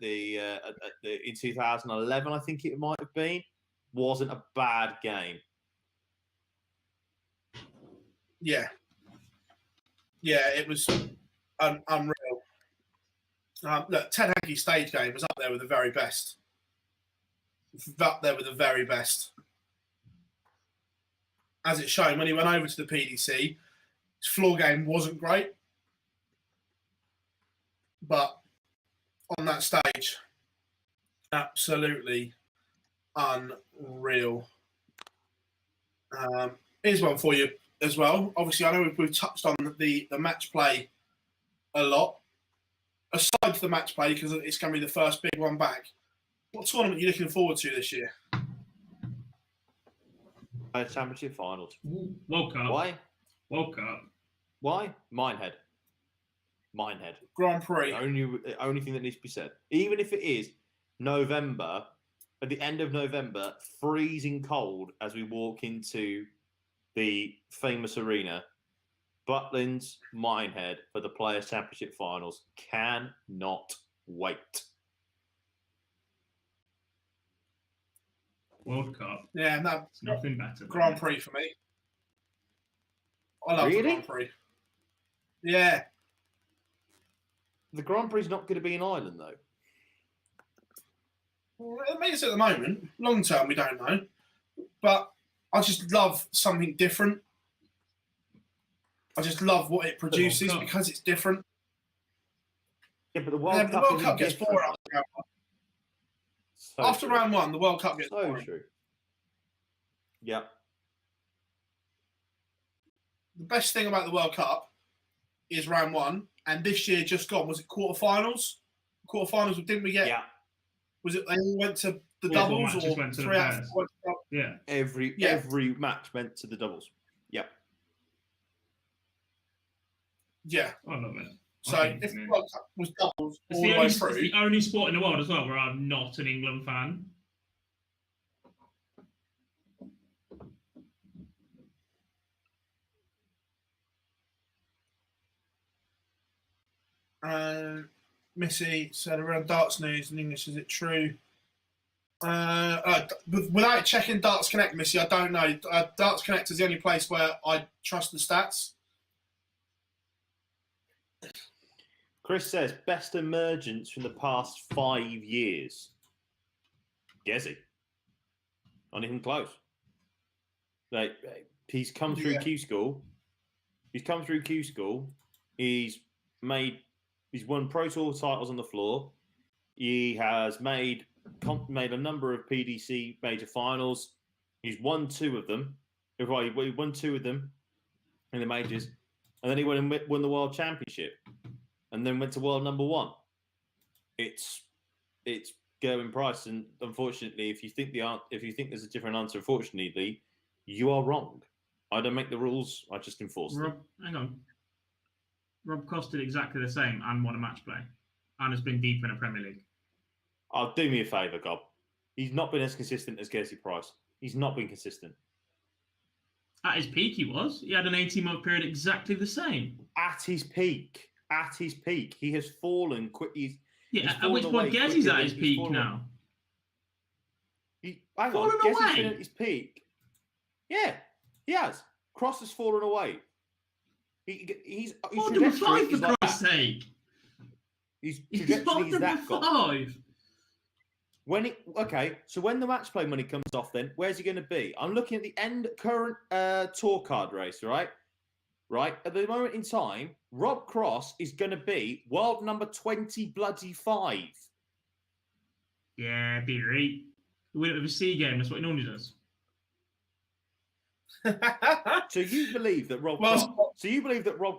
2011, I think it might have been, wasn't a bad game. Yeah. Yeah, it was unreal. Look, Ted Hankey's stage game was up there with the very best. Up there with the very best. As it's shown, when he went over to the PDC, his floor game wasn't great. But on that stage, absolutely unreal. Here's one for you as well. Obviously, I know we've touched on the match play a lot. Aside from the match play, because it's going to be the first big one back, what tournament are you looking forward to this year? Championship finals. World Cup. Why? World Cup. Why? Minehead. Grand Prix. The only thing that needs to be said. Even if it is November, at the end of November, freezing cold as we walk into the famous arena, Butlins Minehead for the Players' Championship finals. Cannot wait. World Cup. Yeah, no, it's nothing better. Grand Prix for me. I love the Grand Prix. Yeah. The Grand Prix is not going to be in Ireland, though. Well, it makes it at the moment. Long term, we don't know. But I just love something different. I just love what it produces because it's different. Yeah, but the World Cup gets boring after round one. The World Cup gets boring. So true. Yeah. The best thing about the World Cup is round one, and this year just gone. Was it quarterfinals? Quarterfinals, didn't we get? Yeah. Was it they all went to the doubles or 3 out of 4? Yeah. Every match went to the doubles. Yeah. Yeah. I love it. So if the World Cup was doubles it's all the way through. It's the only sport in the world as well where I'm not an England fan. Missy said around darts news in English, is it true? Without checking Darts Connect, Missy, I don't know. Darts Connect is the only place where I trust the stats. Chris says, best emergence from the past 5 years. Gezi. Not even close. Like, he's come through Q School. He's won Pro Tour titles on the floor. He has made made a number of PDC major finals. He's won 2 of them. He won 2 of them in the majors, and then he won the world championship, and then went to world number 1. It's Gerwin Price, and unfortunately, if you think there's a different answer, unfortunately, you are wrong. I don't make the rules; I just enforce them. Hang on. Rob Cross did exactly the same and won a match play, and has been deep in a Premier League. Oh, do me a favour, Gob. He's not been as consistent as Gerwin Price. He's not been consistent. At his peak, he was. He had an 18-month period exactly the same. At his peak, he has fallen quickly. At which point Gezzy's at his peak now. Fallen away? Been at his peak. Yeah, he has. Cross has fallen away. He's number 5 for Christ's sake. His trajectory is that good. 5. So when the match play money comes off, then where's he going to be? I'm looking at the current tour card race, right? Right at the moment in time, Rob Cross is going to be world number 25. Yeah, be right. Win it with a C game. That's what he normally does. So you believe that Rob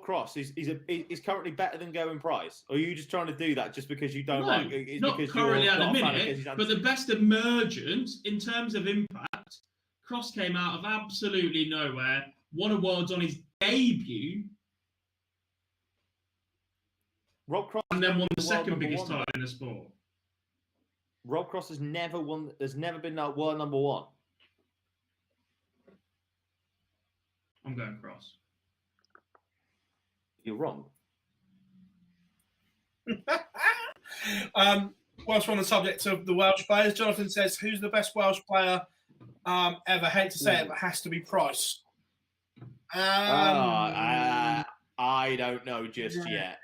Cross is currently better than Gerwin Price, or are you just trying to do that just because you don't like? It's not because currently you're at not the a fan minute, of but the best emergence in terms of impact, Cross came out of absolutely nowhere, won awards on his debut, Rob Cross, and then won the second biggest title in the sport. Rob Cross has never won. There's never been that world number 1. I'm going Cross. You're wrong. Whilst we're on the subject of the Welsh players, Jonathan says, who's the best Welsh player ever? Hate to say it, but has to be Price. I don't know just yet.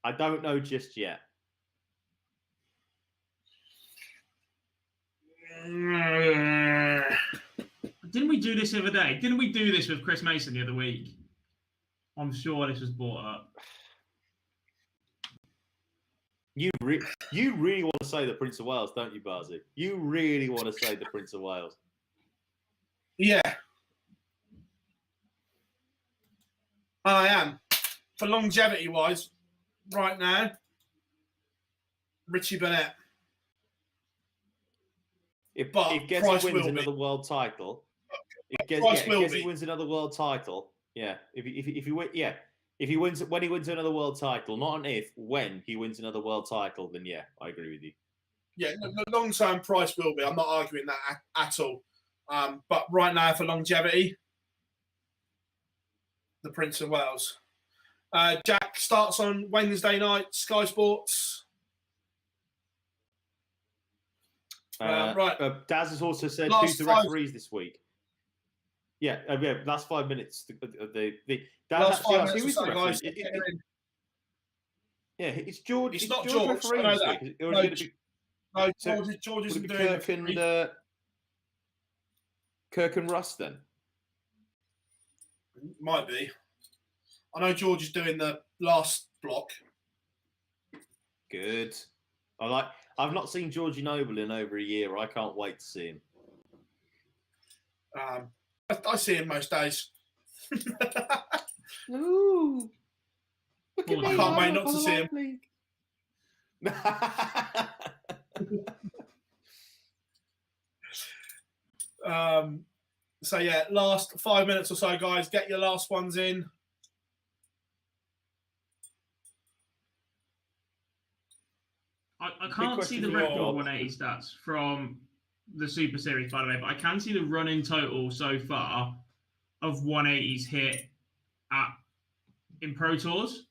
I don't know just yet. Didn't we do this the other day? Didn't we do this with Chris Mason the other week? I'm sure this was brought up. You really want to say the Prince of Wales, don't you, Barzy? You really want to say the Prince of Wales. Yeah. I am. For longevity-wise, right now, Richie Burnett. If Gezzy wins another world title, Gezzy wins another world title, yeah. If he wins another world title, not an if, when he wins another world title, then yeah, I agree with you. Yeah, long term Price will be. I'm not arguing that at all. But right now, for longevity, the Prince of Wales. Jack starts on Wednesday night, Sky Sports. Right. Daz has also said who's the referees this week. Yeah, last 5 minutes. Last 5 minutes or so, guys. It's George. It's not George. I know that. George isn't doing Kirk and Russ then? Might be. I know George is doing the last block. Good. I've not seen Georgie Noble in over a year. I can't wait to see him. I see him most days. Ooh. I can't wait not to see him. So yeah, last 5 minutes or so, guys. Get your last ones in. I can't see the record 180 stats from the Super Series, by the way, but I can see the running total so far of 180s hit in Pro Tours.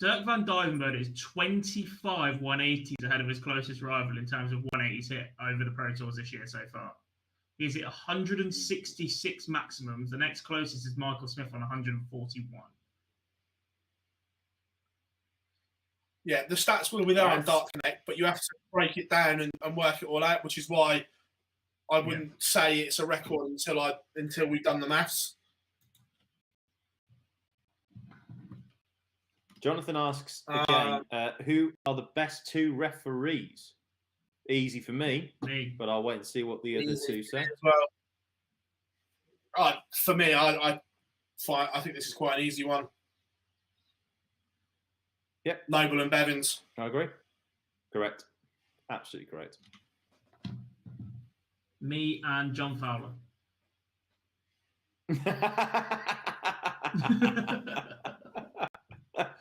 Dirk van Dijvenbode is 25 180s ahead of his closest rival in terms of 180s hit over the Pro Tours this year so far. He's hit 166 maximums. The next closest is Michael Smith on 141. Yeah, the stats will be there on Dark Connect, but you have to break it down and work it all out, which is why I wouldn't say it's a record until we've done the maths. Jonathan asks again, who are the best 2 referees? Easy for me, but I'll wait and see what the other 2 say. Well, for me, I think this is quite an easy one. Yep. Noble and Bevins. I agree. Correct. Absolutely correct. Me and John Fowler.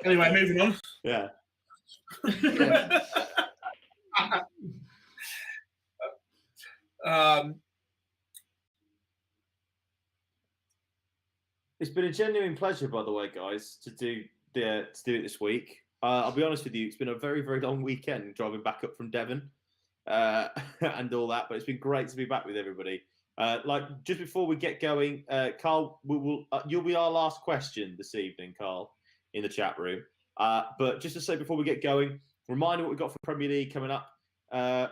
Anyway, moving on. Yeah. It's been a genuine pleasure, by the way, guys, to do it this week. I'll be honest with you, it's been a very, very long weekend driving back up from Devon and all that, but it's been great to be back with everybody. Just before we get going, Carl, you'll be our last question this evening, Carl, in the chat room. But just to say before we get going, reminder what we've got for Premier League coming up.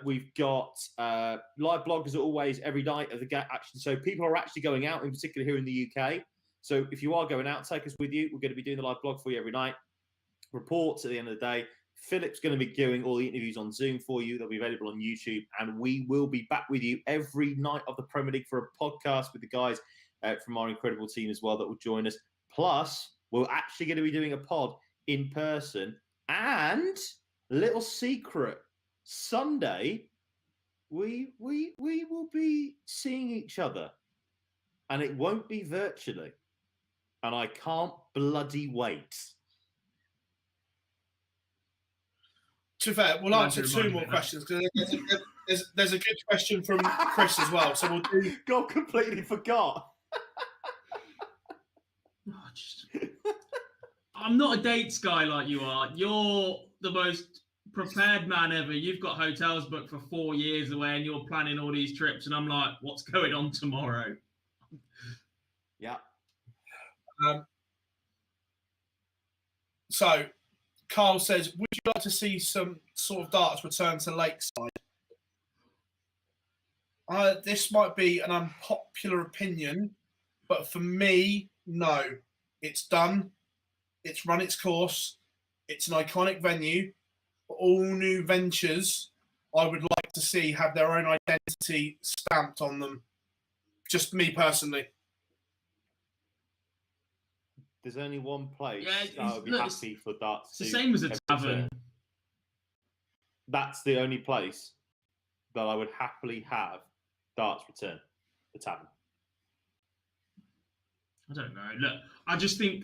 We've got live blog as always every night of the action. So people are actually going out, in particular here in the UK. So if you are going out, take us with you. We're going to be doing the live blog for you every night. Reports at the end of the day. Philip's going to be doing all the interviews on Zoom for you. They'll be available on YouTube. And we will be back with you every night of the Premier League for a podcast with the guys from our incredible team as well that will join us. Plus, we're actually going to be doing a pod in person. And little secret, Sunday, we will be seeing each other. And it won't be virtually. And I can't bloody wait. To be fair, we'll answer 2 more questions because there's a good question from Chris as well. So we'll do. God, completely forgot. I'm not a dates guy like you are. You're the most prepared man ever. You've got hotels booked for 4 years away, and you're planning all these trips. And I'm like, what's going on tomorrow? Yeah. So, Carl says, would you like to see some sort of darts return to Lakeside? This might be an unpopular opinion, but for me, no. It's done. It's run its course. It's an iconic venue. All new ventures, I would like to see have their own identity stamped on them. Just me personally. There's only one place that I would be happy for darts. It's the same as a tavern. That's the only place that I would happily have darts return. The tavern. I don't know. Look, I just think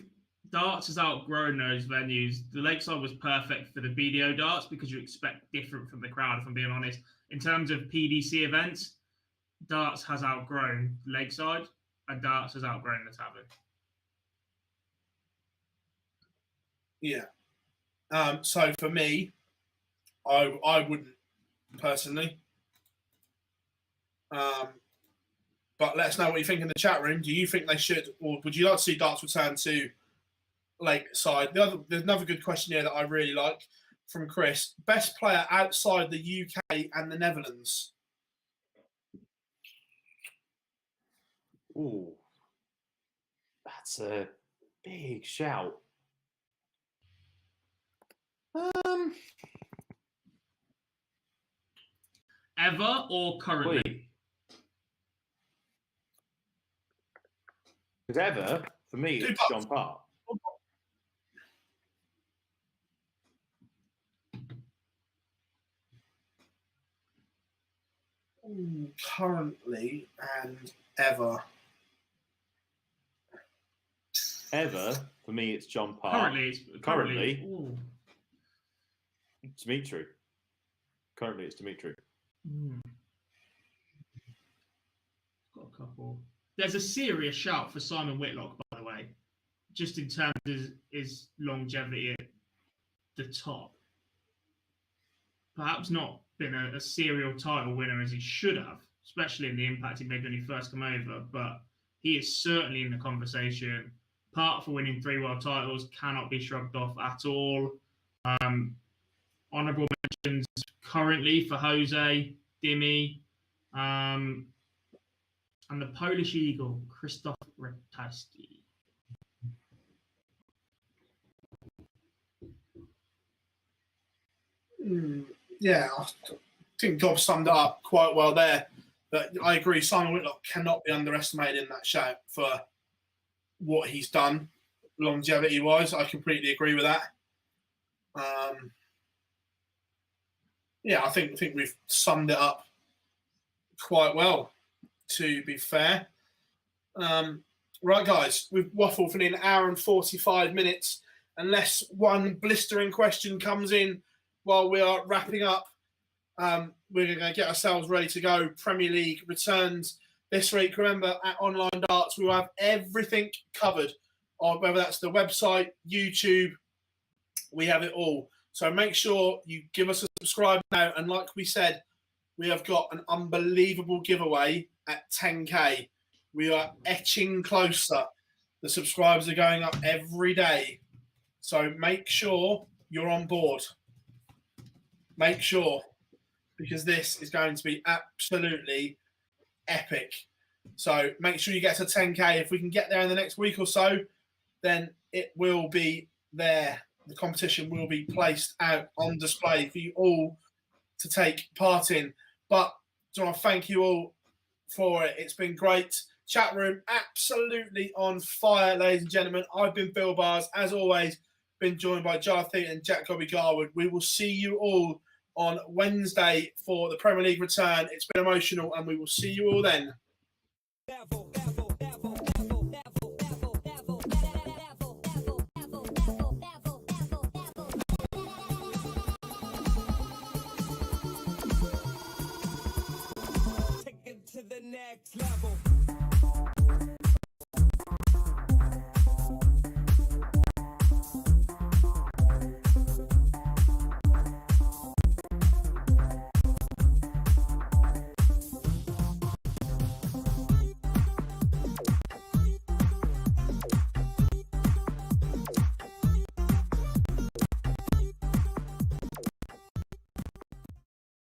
darts has outgrown those venues. The Lakeside was perfect for the BDO darts because you expect different from the crowd, if I'm being honest. In terms of PDC events, darts has outgrown Lakeside and darts has outgrown the tavern. Yeah. So for me, I wouldn't personally. But let us know what you think in the chat room. Do you think they should, or would you like to see darts return to Lakeside? There's another good question here that I really like from Chris. Best player outside the UK and the Netherlands? Ooh, that's a big shout. Ever or currently? Because ever, for me, it's John Park. Currently and ever. Ever, for me, it's John Park. Currently. Dimitri. Currently, it's Dimitri. Got a couple. There's a serious shout for Simon Whitlock, by the way, just in terms of his longevity at the top. Perhaps not been a serial title winner as he should have, especially in the impact he made when he first came over, but he is certainly in the conversation. Part for winning 3 world titles, cannot be shrugged off at all. Honourable mentions currently for Jose, Dimi, and the Polish Eagle, Krzysztof Ratajski. Yeah, I think Gob summed it up quite well there. But I agree, Simon Whitlock cannot be underestimated in that shout for what he's done longevity-wise. I completely agree with that. Yeah, I think we've summed it up quite well, to be fair. Right, guys, we've waffled for an hour and 45 minutes. Unless one blistering question comes in while we are wrapping up, we're going to get ourselves ready to go. Premier League returns this week. Remember, at Online Darts, we will have everything covered, whether that's the website, YouTube, we have it all. So make sure you give us a subscribe now. And like we said, we have got an unbelievable giveaway at 10K. We are etching closer. The subscribers are going up every day. So make sure you're on board. Make sure, because this is going to be absolutely epic. So make sure you get to 10K. If we can get there in the next week or so, then it will be there. The competition will be placed out on display for you all to take part in. But I want to thank you all for it. It's been great. Chat room absolutely on fire, ladies and gentlemen. I've been Phill Bars, as always, been joined by Jarleth and Jack Gobby Garwood. We will see you all on Wednesday for the Premier League return. It's been emotional, and we will see you all then. Take it to the next level.